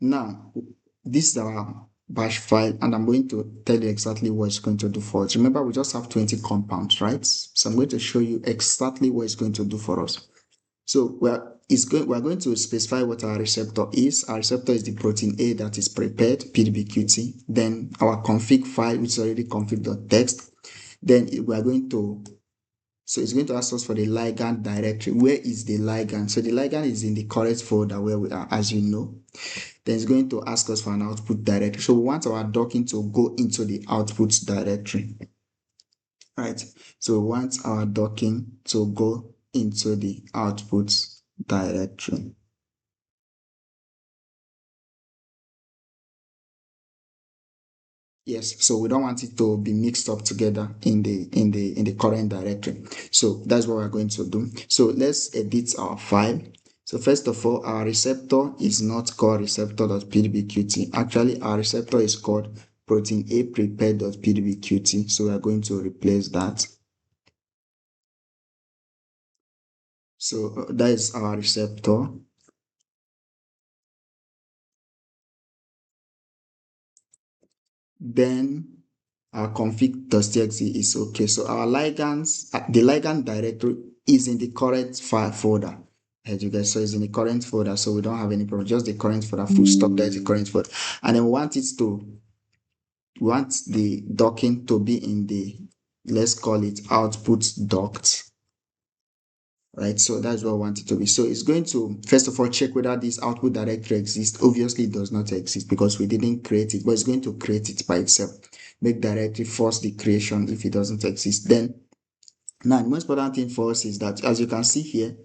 now this is our bash file, and I'm going to tell you exactly what it's going to do for us. Remember, we just have 20 compounds, right? So I'm going to show you exactly what it's going to do for us. So we're going to specify what our receptor is. Our receptor is the protein A that is prepared, PDBQT. Then our config file, which is already config.txt. Then we are going to, so it's going to ask us for the ligand directory. Where is the ligand? So the ligand is in the correct folder where we are, as you know. Then it's going to ask us for an output directory. So we want our docking to go into the output directory. Right. So we want our docking to go into the output directory. Yes, so we don't want it to be mixed up together in the current directory. So that's what we're going to do. So let's edit our file. So first of all, our receptor is not called receptor.pdbqt. Actually, our receptor is called protein A prepared.pdbqt. So we're going to replace that. So that is our receptor. Then our config.txt is okay. So our ligands, the ligand directory is in the current file folder. As you guys saw, it's in the current folder, so we don't have any problem. Just the current folder, full stop, that's the current folder. And then we want the docking to be in the, let's call it output docked. Right, so that's what I want it to be. So it's going to first of all check whether this output directory exists. Obviously it does not exist because we didn't create it, but it's going to create it by itself. Make directory force the creation if it doesn't exist. Then now the most important thing for us is that, as you can see here,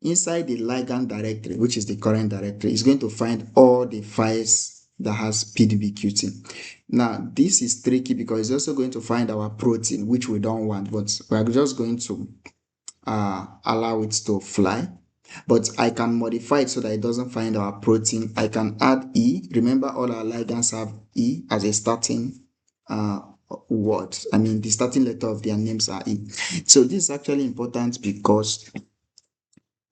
inside the ligand directory, which is the current directory, it's going to find all the files that has PDBQT. Now this is tricky because it's also going to find our protein, which we don't want, but we're just going to allow it to fly. But I can modify it so that it doesn't find our protein. I can add E. Remember, all our ligands have E as a starting word. I mean, the starting letter of their names are E. So this is actually important because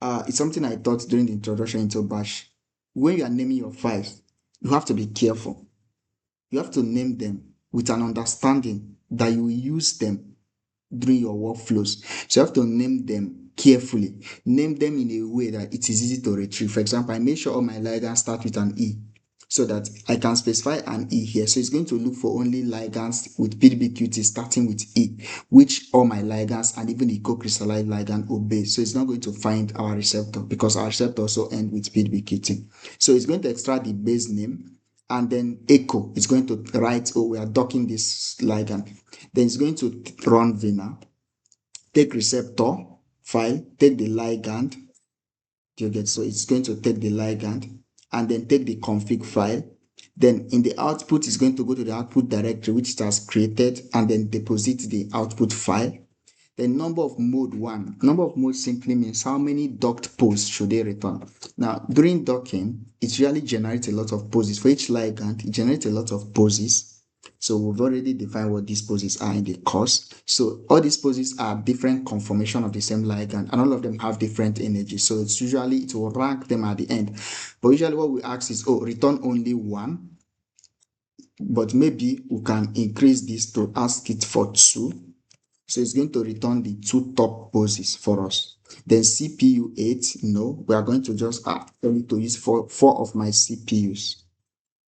it's something I taught during the introduction into Bash. When you are naming your files, you have to be careful. You have to name them with an understanding that you will use them during your workflows. So you have to name them carefully. Name them in a way that it is easy to retrieve. For example, I make sure all my ligands start with an E so that I can specify an E here. So it's going to look for only ligands with PDBQT starting with E, which all my ligands and even the co-crystallized ligand obey. So it's not going to find our receptor because our receptor also ends with PDBQT. So it's going to extract the base name and then echo is going to write, oh, we are docking this ligand. Then it's going to run Vina, take receptor file, take the ligand. Do you get? So it's going to take the ligand and then take the config file. Then in the output, it's going to go to the output directory, which it has created, and then deposit the output file. The number of mode one. Number of modes simply means how many docked posts should they return. Now, during docking, it usually generates a lot of poses. For each ligand, it generates a lot of poses. So we've already defined what these poses are in the course. So all these poses are different conformation of the same ligand, and all of them have different energy. So it's usually, it will rank them at the end. But usually what we ask is, oh, return only one. But maybe we can increase this to ask it for two. So it's going to return the two top poses for us. Then CPU 8, no, we are going to just tell it to use four of my CPUs,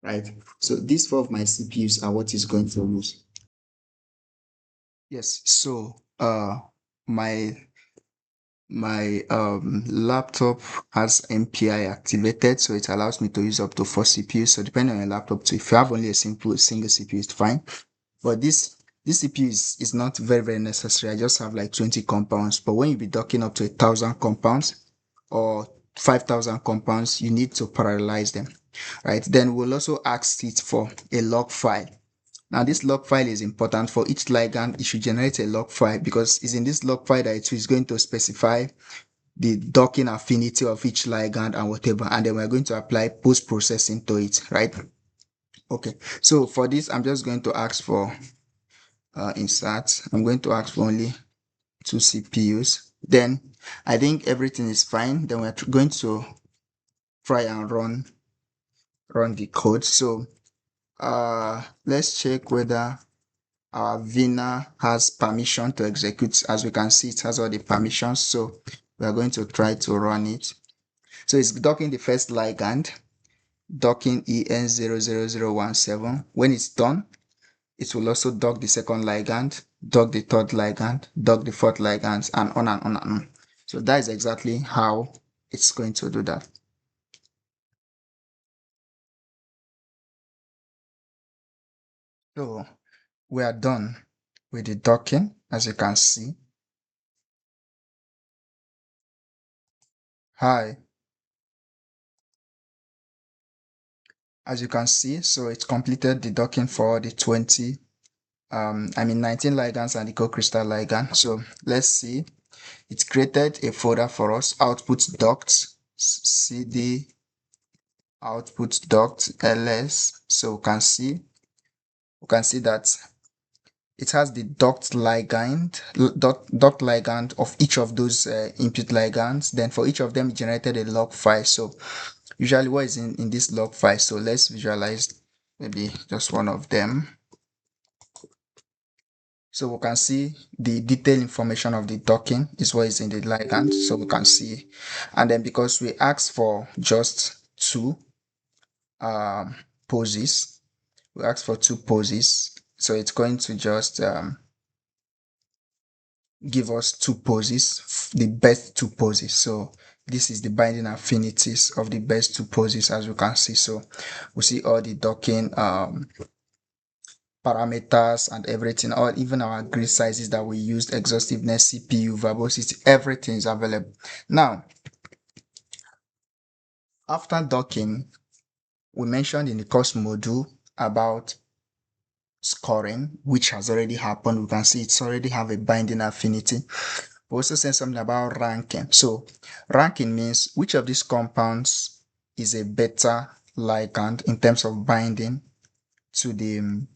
right? So these four of my CPUs are what it's going to use. Yes, so my laptop has MPI activated, so it allows me to use up to 4 CPUs. So depending on your laptop too, if you have only a single CPU, it's fine. But this CPU is not very necessary. I just have like 20 compounds. But when you be docking up to 1,000 compounds or 5,000 compounds, you need to parallelize them, right? Then we'll also ask it for a log file. Now this log file is important. For each ligand, it should generate a log file, because it's in this log file that it is going to specify the docking affinity of each ligand and whatever, and then we're going to apply post-processing to it, right? Okay, so for this, I'm just going to ask for insert. I'm going to ask for only 2 CPUs. Then I think everything is fine. Then we're going to try and run the code. So let's check whether our Vina has permission to execute. As we can see, it has all the permissions. So we are going to try to run it. So it's docking the first ligand, docking EN00017. When it's done, it will also dock the second ligand, dock the third ligand, dock the fourth ligand, and on and on and on. So that is exactly how it's going to do that. So we are done with the docking, as you can see. Hi. As you can see, so it completed the docking for the 19 ligands and the co-crystal ligand. So let's see. It created a folder for us, output docked, cd output docked ls. So we can see that it has the docked ligand of each of those input ligands. Then for each of them, it generated a log file. So usually what is in this log file? So let's visualize maybe just one of them. So we can see the detailed information of the docking is what is in the ligand. So we can see, and then because we asked for just 2 poses, we asked for 2 poses. So it's going to just give us 2 poses, the best 2 poses. So this is the binding affinities of the best 2 poses, as you can see. So we see all the docking parameters and everything, or even our grid sizes that we used, exhaustiveness, CPU, verbosity, everything is available. Now, after docking, we mentioned in the course module about scoring, which has already happened. We can see it's already have a binding affinity. We also said something about ranking. So ranking means which of these compounds is a better ligand in terms of binding to the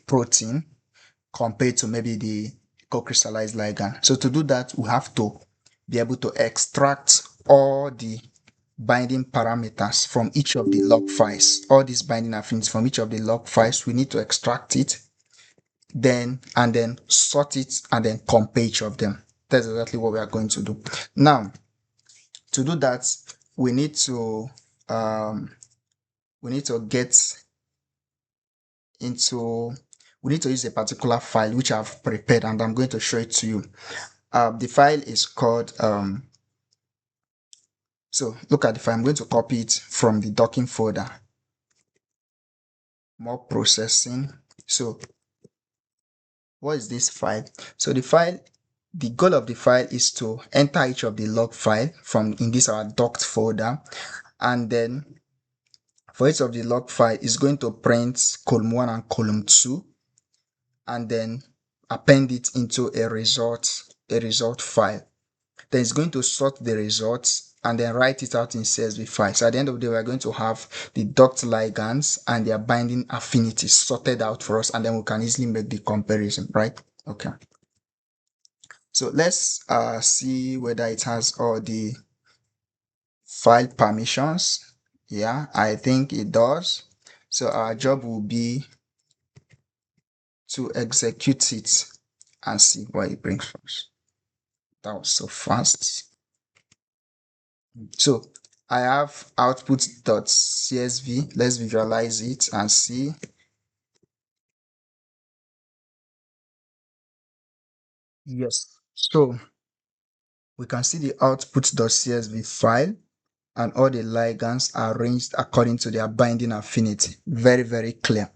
protein compared to maybe the co-crystallized ligand. So to do that, we have to be able to extract all the binding parameters from each of the log files, all these binding affinities from each of the log files. We need to extract it, and then sort it, and then compare each of them. That's exactly what we are going to do. Now, to do that, we need to use a particular file which I've prepared, and I'm going to show it to you. The file is called so look at the file. I'm going to copy it from the docking folder. more processing. So what is this file? So the goal of the file is to enter each of the log file from in this our docked folder, and then for each of the log file is going to print column 1 and column 2, and then append it into a result file. Then it's going to sort the results and then write it out in CSV file. So at the end of the day, we're going to have the docked ligands and their binding affinities sorted out for us, and then we can easily make the comparison, right? Okay. So let's see whether it has all the file permissions. Yeah, I think it does. So our job will be to execute it and see what it brings for us. That was so fast. So I have output.csv. Let's visualize it and see. Yes. So we can see the output.csv file, and all the ligands are arranged according to their binding affinity. Very, very clear.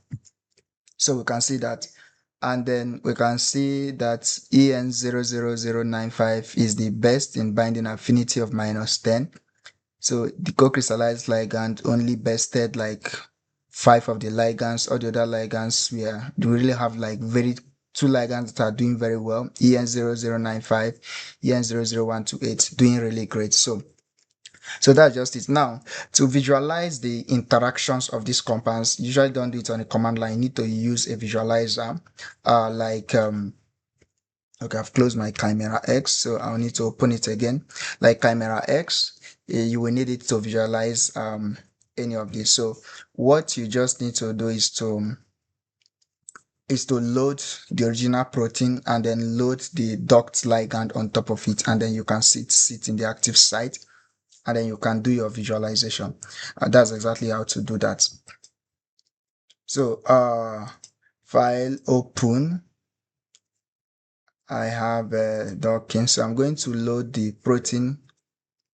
So we can see that. And then we can see that EN00095 is the best in binding affinity of -10. So the co-crystallized ligand only bested like 5 of the ligands. All the other ligands we really have like two ligands that are doing very well. EN0095, EN00128 doing really great. So that's just it. Now, to visualize the interactions of these compounds, you usually don't do it on a command line. You need to use a visualizer, okay, I've closed my Chimera X, so I'll need to open it again. Like Chimera X, you will need it to visualize any of this. So what you just need to do is to load the original protein and then load the docked ligand on top of it, and then you can sit in the active site, and then you can do your visualization. That's exactly how to do that. So file open. I have docking, so I'm going to load the protein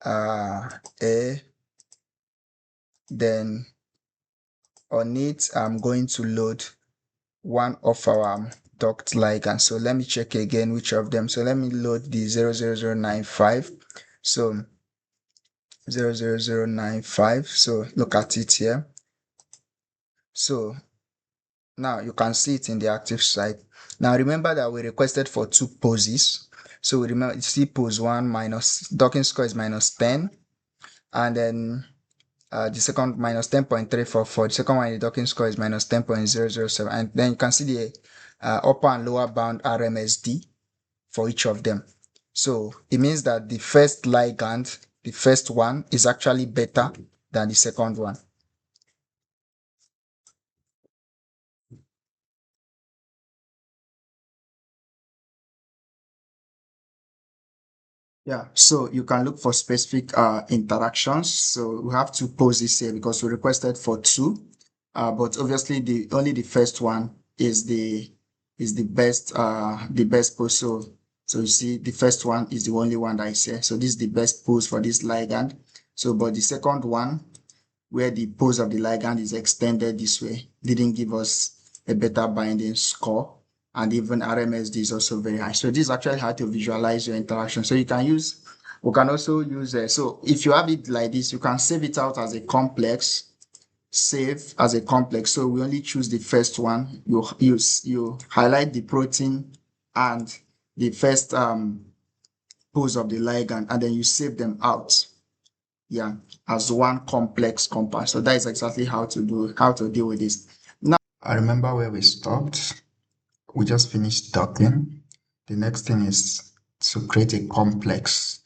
A. Then on it, I'm going to load one of our docked ligands. So let me check again which of them. So let me load the 00095. So 00095. So look at it here. So now you can see it in the active site. Now remember that we requested for 2 poses. So we remember, see pose 1 minus docking score is -10, and then the second -10.344. The second one, the docking score is -10.007, and then you can see the upper and lower bound RMSD for each of them. So it means that the first ligand, the first one, is actually better than the second one. Yeah, so you can look for specific interactions. So we have 2 poses here because we requested for 2, but obviously only the first one is the best pose. So you see the first one is the only one that is here. So this is the best pose for this ligand. So but the second one, where the pose of the ligand is extended this way, didn't give us a better binding score, and even RMSD is also very high. So this is actually how to visualize your interaction. So we can also use, so if you have it like this, you can save it out as a complex, save as a complex. So we only choose the first one. You highlight the protein and the first pose of the ligand, and then you save them out, yeah, as one complex compound. So that is exactly how to deal with this. Now, I remember where we stopped. We just finished docking. The next thing is to create a complex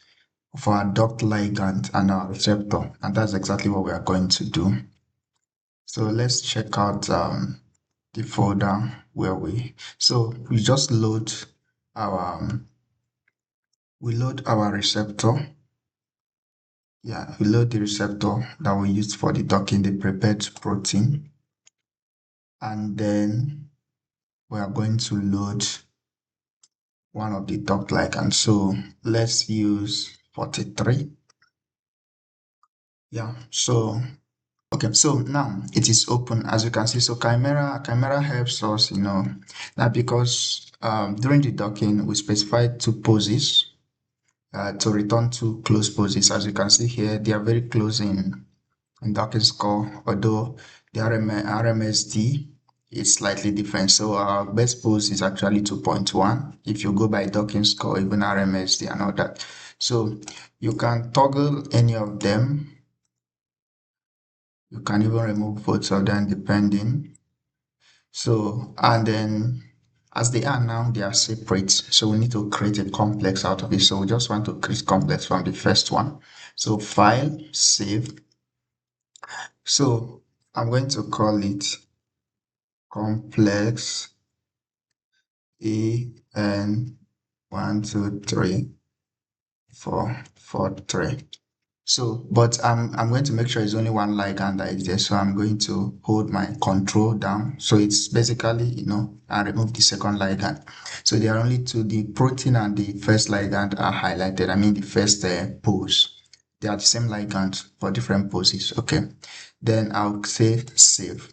for our docked ligand and our receptor, and that's exactly what we are going to do. So let's check out the folder where we just load our receptor. Yeah, we load the receptor that we used for the docking, the prepared protein, and then we are going to load one of the docked ligands. So let's use 43. Yeah, so okay, Okay, so now it is open, as you can see. So Chimera helps us, that because during the docking we specified two poses to return two close poses. As you can see here, they are very close in docking score, although the RMSD is slightly different. So our best pose is actually 2.1 if you go by docking score, even RMSD and all that. So you can toggle any of them. You can even remove both of them depending. So, and then as they are now, they are separate. So we need to create a complex out of it. So we just want to create complex from the first one. So file, save. So I'm going to call it complex EN 1, 2, 3, 4, 4, 3. So, but I'm going to make sure it's only one ligand that is there. So I'm going to hold my control down. So it's basically, I remove the second ligand. So there are only two, the protein and the first ligand are highlighted. I mean, the first pose. They are the same ligand for different poses. Okay. Then I'll say save.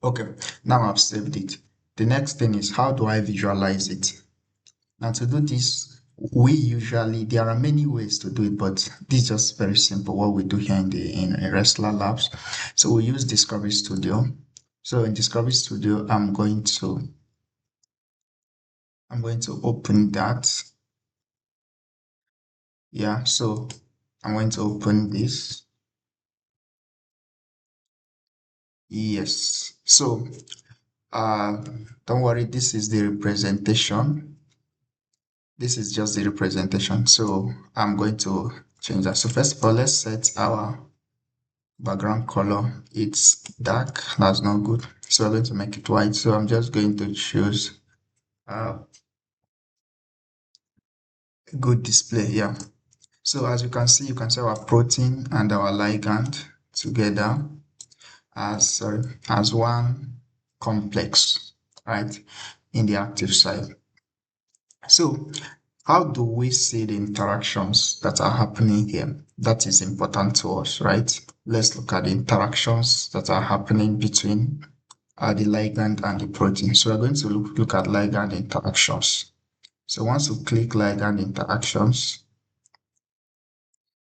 Okay. Now I've saved it. The next thing is, how do I visualize it? Now to do this, there are many ways to do it, but this is just very simple what we do here in Wrestler Labs. So we use Discovery Studio. So in Discovery Studio, I'm going to open that. Yeah, so I'm going to open this. Yes. So don't worry, this is the representation. This is just the representation. So I'm going to change that. So first of all, let's set our background color. It's dark, that's not good, so I'm going to make it white. So I'm just going to choose good display. Yeah, so as you can see our protein and our ligand together as one complex, right, in the active site. So how do we see the interactions that are happening here? That is important to us, right? Let's look at the interactions that are happening between the ligand and the protein. So we're going to look at ligand interactions. So once we click ligand interactions,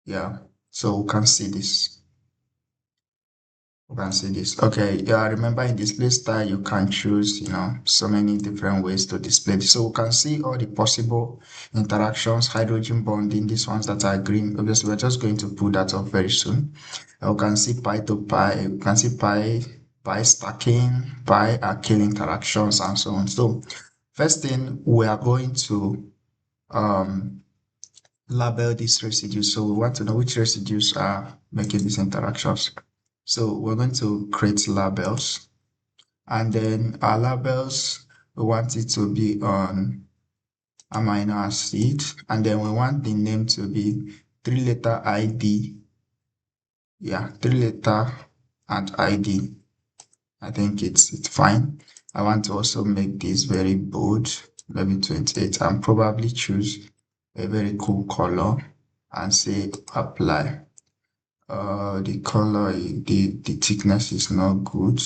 yeah, so we can see this. Okay, yeah, remember in display style, you can choose, so many different ways to display this. So we can see all the possible interactions, hydrogen bonding, these ones that are green. Obviously, we're just going to put that up very soon. We can see pi to pi, we can see pi stacking, pi alkyl interactions, and so on. So first thing, we are going to label these residues. So we want to know which residues are making these interactions. So we're going to create labels, and then our labels, we want it to be on amino acid, and then we want the name to be 3-letter ID. Yeah, 3-letter and ID. I think it's fine. I want to also make this very bold, maybe 28, and probably choose a very cool color and say apply. The color, the thickness is not good.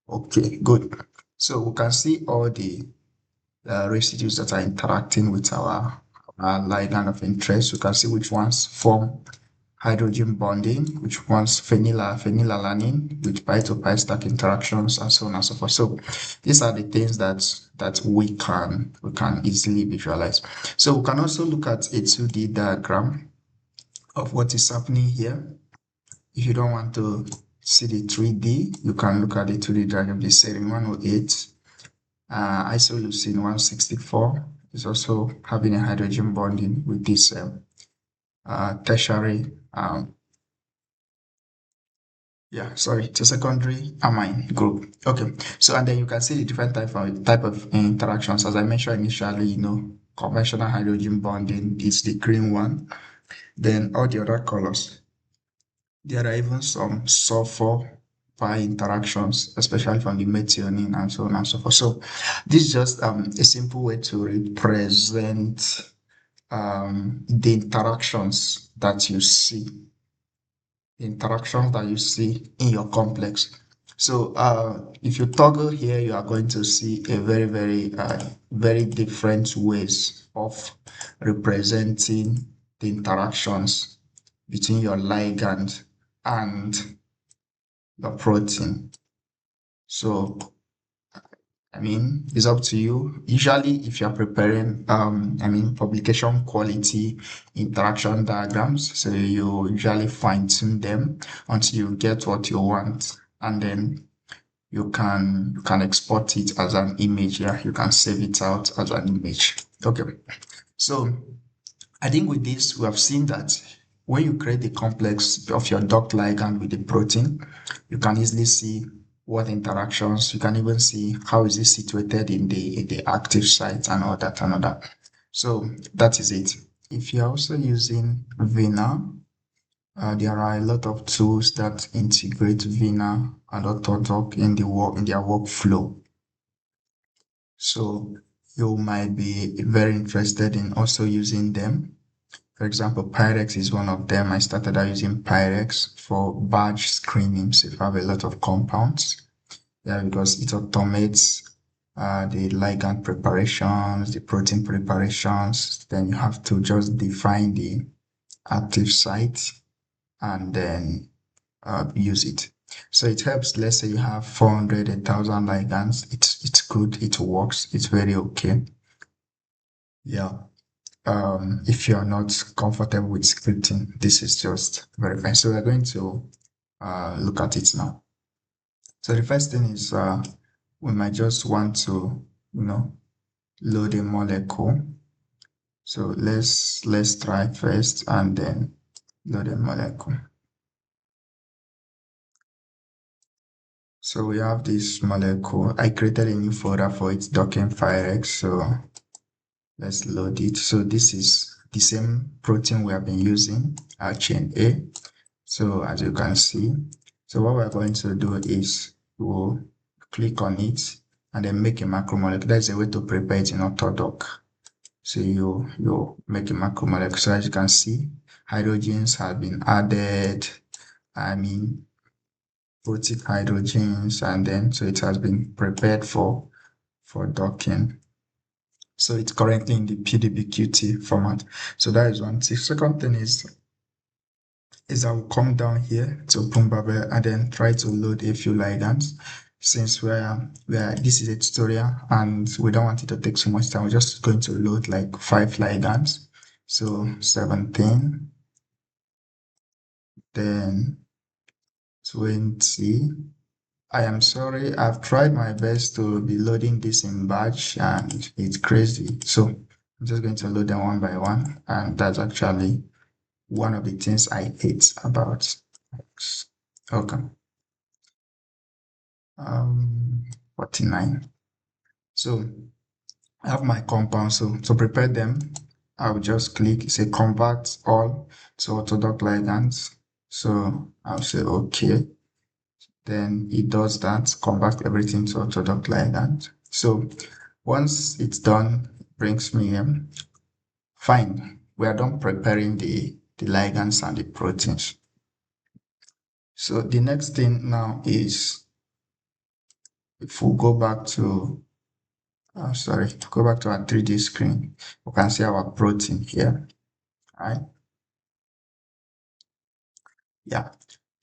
Okay, good. So we can see all the residues that are interacting with our ligand of interest. We can see which ones form hydrogen bonding, which ones phenylalanine with pi to pi stack interactions, and so on and so forth. So these are the things that we can easily visualize. So we can also look at a 2D diagram of what is happening here. If you don't want to see the 3D, you can look at the 2D diagram. The serine 108, isoleucine 164 is also having a hydrogen bonding with this tertiary, it's a secondary amine group. Okay, so and then you can see the different type of interactions. As I mentioned initially, conventional hydrogen bonding is the green one. Then all the other colors. There are even some sulfur pi interactions, especially from the methionine and so on and so forth. So this is just a simple way to represent the interactions that you see interactions that you see in your complex. So if you toggle here, you are going to see a very different ways of representing the interactions between your ligand and your protein. So I mean, it's up to you. Usually, if you're preparing, publication quality interaction diagrams, so you usually fine tune them until you get what you want, and then you can export it as an image. Yeah, you can save it out as an image. Okay, so I think with this, we have seen that when you create the complex of your duct ligand with the protein, you can easily see what interactions, you can even see how is it situated in the active site and all that and all that. So that is it. If you're also using Vina, there are a lot of tools that integrate Vina and Autodoc in their workflow. So you might be very interested in also using them. For example, PyRx is one of them. I started out using PyRx for batch screening. So if I have a lot of compounds, yeah, because it automates the ligand preparations, the protein preparations. Then you have to just define the active site and then use it. So it helps. Let's say you have 400, 1,000 ligands. It's good. It works. It's very okay. Yeah. If you are not comfortable with scripting, this is just very fine. So we're going to look at it now. So the first thing is we might just want to, load a molecule. So let's try first and then load a molecule. So we have this molecule. I created a new folder for it, docking PyRx. So let's load it. So this is the same protein we have been using, chain A. So as you can see, so what we're going to do is we'll click on it and then make a macromolecule. That's a way to prepare it in Autodoc. So you make a macromolecule. So as you can see, hydrogens have been added. I mean, protein hydrogens, and then so it has been prepared for docking. So it's currently in the PDBQT format. So that is one thing. Second thing is I will come down here to Pumbabel and then try to load a few ligands. Since this is a tutorial and we don't want it to take so much time, we're just going to load like 5 ligands. So 17, then 20. I am sorry, I've tried my best to be loading this in batch and it's crazy. So I'm just going to load them one by one, and that's actually one of the things I hate about X. Okay. 49. So I have my compound. So to prepare them, I'll just click, say convert all to orthodox ligands. So I'll say okay. Then it does that, convert everything to orthodox ligand. So once it's done, it brings me fine. We are done preparing the ligands and the proteins. So the next thing now is, if we go back to go back to our 3D screen, we can see our protein here, right? Yeah.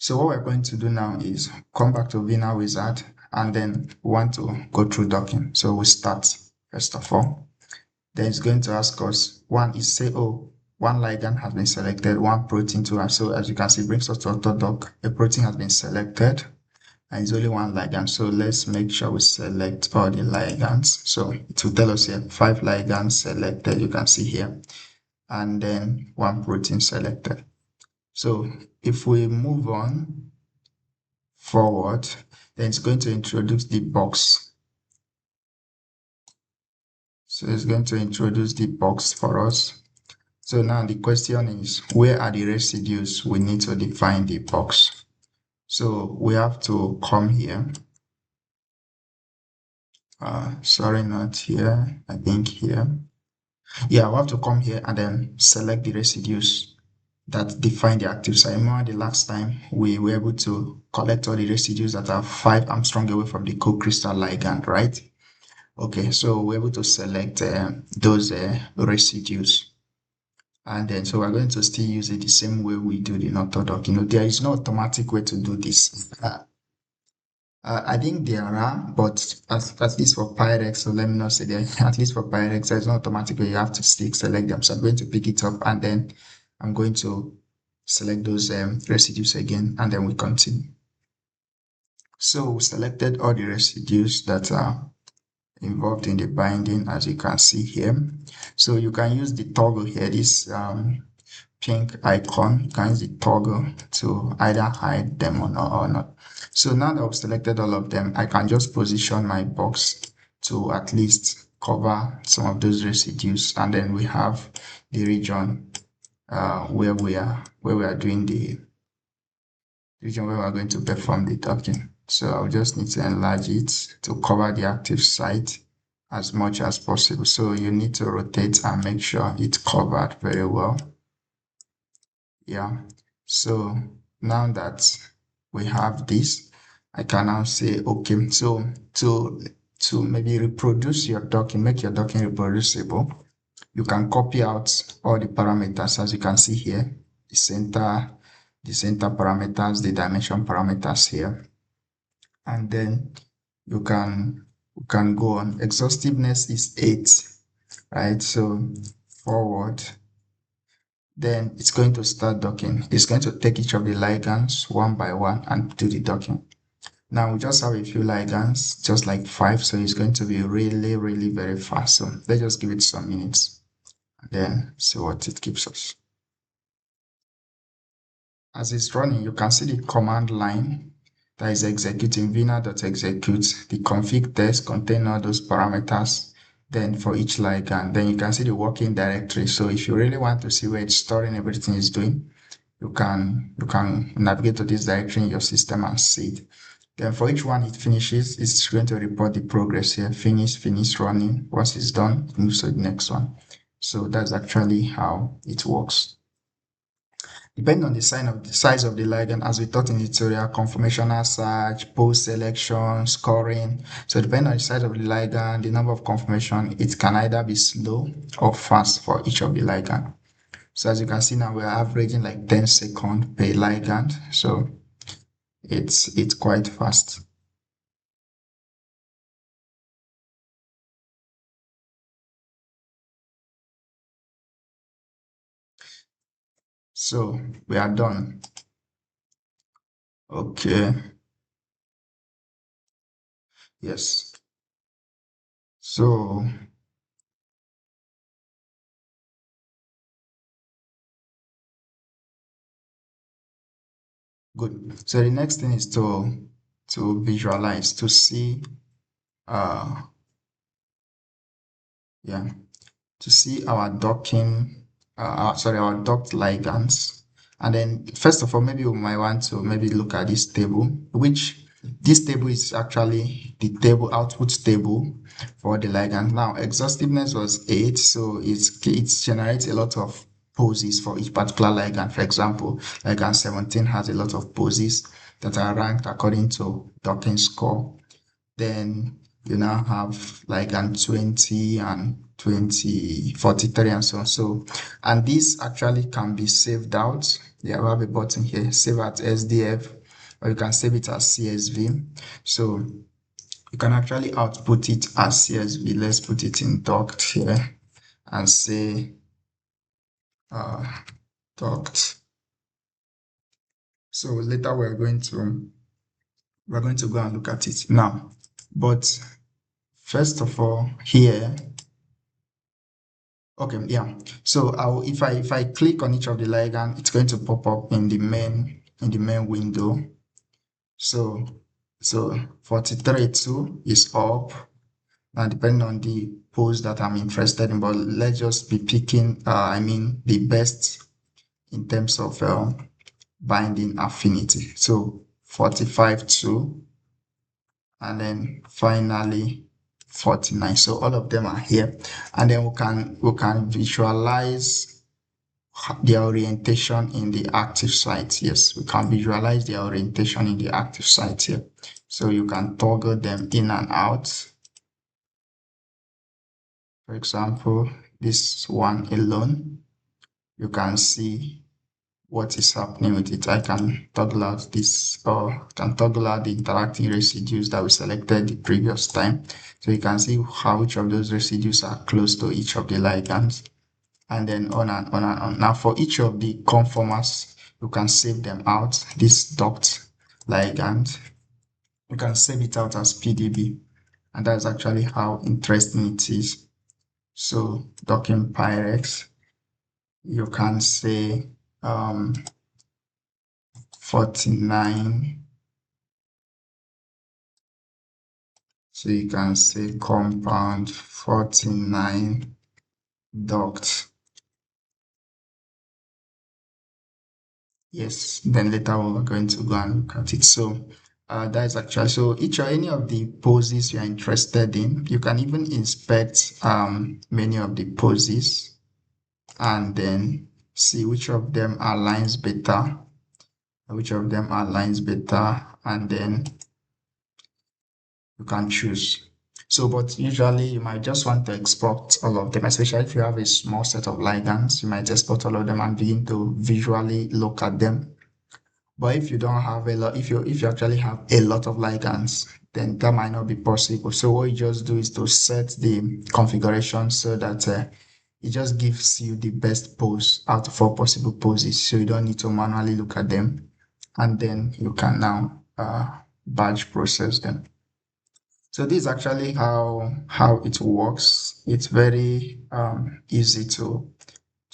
So what we're going to do now is come back to Vina Wizard and then we want to go through docking. So we start first of all. Then it's going to ask us, one is say, oh, one ligand has been selected, one protein too. And so as you can see, it brings us to AutoDoc. A protein has been selected and it's only one ligand. So let's make sure we select all the ligands. So it will tell us here 5 ligands selected, you can see here, and then one protein selected. So if we move on forward, then it's going to introduce the box. So it's going to introduce the box for us. So now the question is, where are the residues? We need to define the box. So we have to come here. Sorry, not here. I think here. Yeah, we have to come here and then select the residues. that define the active site. Remember the last time we were able to collect all the residues that are 5 Armstrong away from the co-crystal ligand, right? Okay, so we're able to select those residues. And then, so we're going to still use it the same way we do the orthodox. There is no automatic way to do this. I think there are, but at least for PyRx, so let me not say there, at least for PyRx, there's no automatic way you have to stick select them. So I'm going to pick it up and then I'm going to select those residues again, and then we continue. So we selected all the residues that are involved in the binding, as you can see here. So you can use the toggle here, this pink icon. You can use the toggle to either hide them or not. So now that I've selected all of them, I can just position my box to at least cover some of those residues, and then we have the region where we are doing the region where we are going to perform the docking. So I'll just need to enlarge it to cover the active site as much as possible. So you need to rotate and make sure it's covered very well. Yeah. So now that we have this, I can now say, okay, so to maybe reproduce your docking, make your docking reproducible, you can copy out all the parameters, as you can see here, the center parameters, the dimension parameters here, and then you can go on. Exhaustiveness is 8, right? So forward, then it's going to start docking. It's going to take each of the ligands one by one and do the docking. Now we just have a few ligands, just like 5, so it's going to be really, really very fast. So let's just give it some minutes and then see what it gives us. As it's running, you can see the command line that is executing vina.execute. The config test contain all those parameters. Then for each ligand, then you can see the working directory. So if you really want to see where it's storing everything it's doing, you can navigate to this directory in your system and see it. Then for each one it finishes, it's going to report the progress here. Finish running. Once it's done, it moves to the next one. So that's actually how it works. Depending on the size of the ligand, as we taught in the tutorial, conformational search, post selection, scoring. So depending on the size of the ligand, the number of conformation, it can either be slow or fast for each of the ligand. So as you can see now, we're averaging like 10 seconds per ligand. So it's quite fast. So we are done. Okay. Yes. So good. So the next thing is to visualize, to see yeah, to see our docking, our docked ligands. And then first of all, maybe we might want to maybe look at this table, which this table is actually the table output table for the ligand. Now, exhaustiveness was 8, so it generates a lot of poses for each particular ligand. For example, ligand 17 has a lot of poses that are ranked according to docking score. Then you now have ligand 20 and 20, 43 and so on. So, and this actually can be saved out. Yeah, we have a button here, save at SDF, or you can save it as CSV. So you can actually output it as CSV. Let's put it in docked here and say docked. So later we're going to go and look at it now. But first of all, here, okay, yeah. So if I click on each of the ligand, it's going to pop up in the main window. So 43 too is up. Now depending on the pose that I'm interested in, but let's just be picking the best in terms of binding affinity. So 45 too, and then finally 49. So all of them are here, and then we can visualize their orientation in the active site. Yes, we can visualize their orientation in the active site here. So you can toggle them in and out. For example, this one alone, you can see what is happening with it. I can toggle out this, or can toggle out the interacting residues that we selected the previous time. So you can see how each of those residues are close to each of the ligands, and then on and on and on. Now for each of the conformers, you can save them out. This dot ligand, you can save it out as PDB, and that's actually how interesting it is. So docking PyRx, you can say 49. So you can say compound 49 duct. Yes, then later we're going to go and look at it. So that is actually, so each or any of the poses you are interested in, you can even inspect many of the poses and then see which of them aligns better, and then you can choose. So, but usually you might just want to export all of them, especially if you have a small set of ligands, you might export all of them and begin to visually look at them. But if you don't have a lot, if you actually have a lot of ligands, then that might not be possible. So what you just do is to set the configuration so that it just gives you the best pose out of all possible poses. So you don't need to manually look at them, and then you can now batch process them. So this is actually how it works. It's very easy to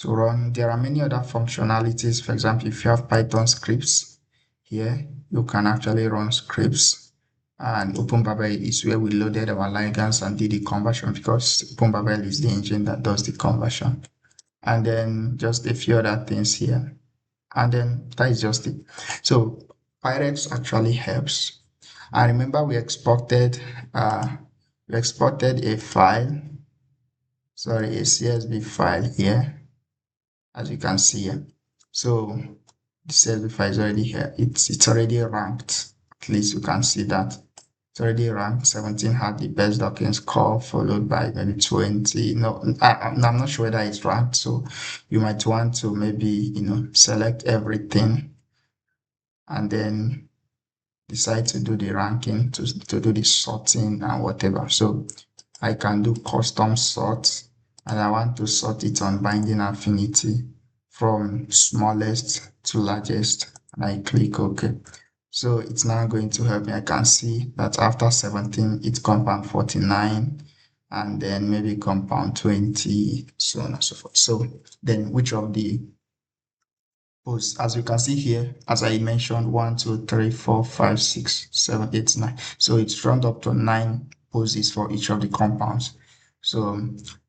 run. There are many other functionalities. For example, if you have Python scripts here, you can actually run scripts. And OpenBabel is where we loaded our ligands and did the conversion, because OpenBabel is the engine that does the conversion. And then just a few other things here. And then that is just it. So PyRx actually helps. I remember we exported a file, sorry, a CSV file here, as you can see here. So the CSV file is already here. It's already ranked. At least you can see that it's already ranked. 17 had the best docking score, followed by maybe 20. No, I'm not sure whether it's ranked. So you might want to maybe select everything and then decide to do the ranking, to do the sorting and whatever. So I can do custom sort, and I want to sort it on binding affinity from smallest to largest, and I click OK. So it's now going to help me. I can see that after 17, it's compound 49, and then maybe compound 20, so on and so forth. So then which of the pose, as you can see here, as I mentioned, 1, 2, 3, 4, 5, 6, 7, 8, 9. So it's round up to 9 poses for each of the compounds. So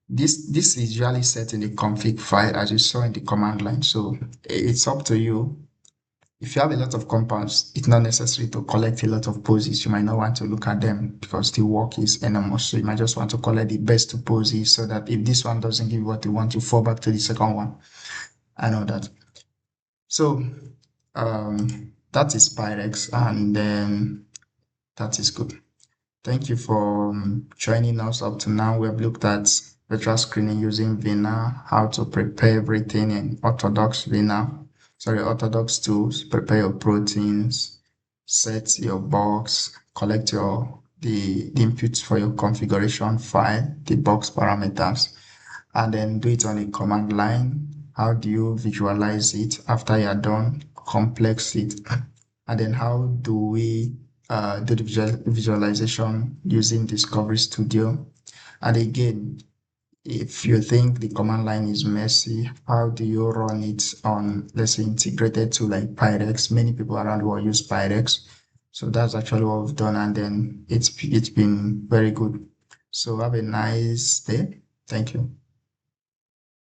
this is usually set in the config file, as you saw in the command line. So it's up to you. If you have a lot of compounds, it's not necessary to collect a lot of poses. You might not want to look at them because the work is enormous. So you might just want to collect the best 2 poses, so that if this one doesn't give you what you want, you fall back to the second one. I know that. So that is PyRx, and then that is good. Thank you for joining us up to now. We have looked at virtual screening using Vina, how to prepare everything in orthodox tools, prepare your proteins, set your box, collect the inputs for your configuration file, the box parameters, and then do it on a command line. How do you visualize it after you're done? Complex it. And then how do we do the visualization using Discovery Studio? And again, if you think the command line is messy, how do you run it on, let's say, integrated to like PyRx? Many people around the world use PyRx. So that's actually what we've done, and then it's been very good. So have a nice day. Thank you.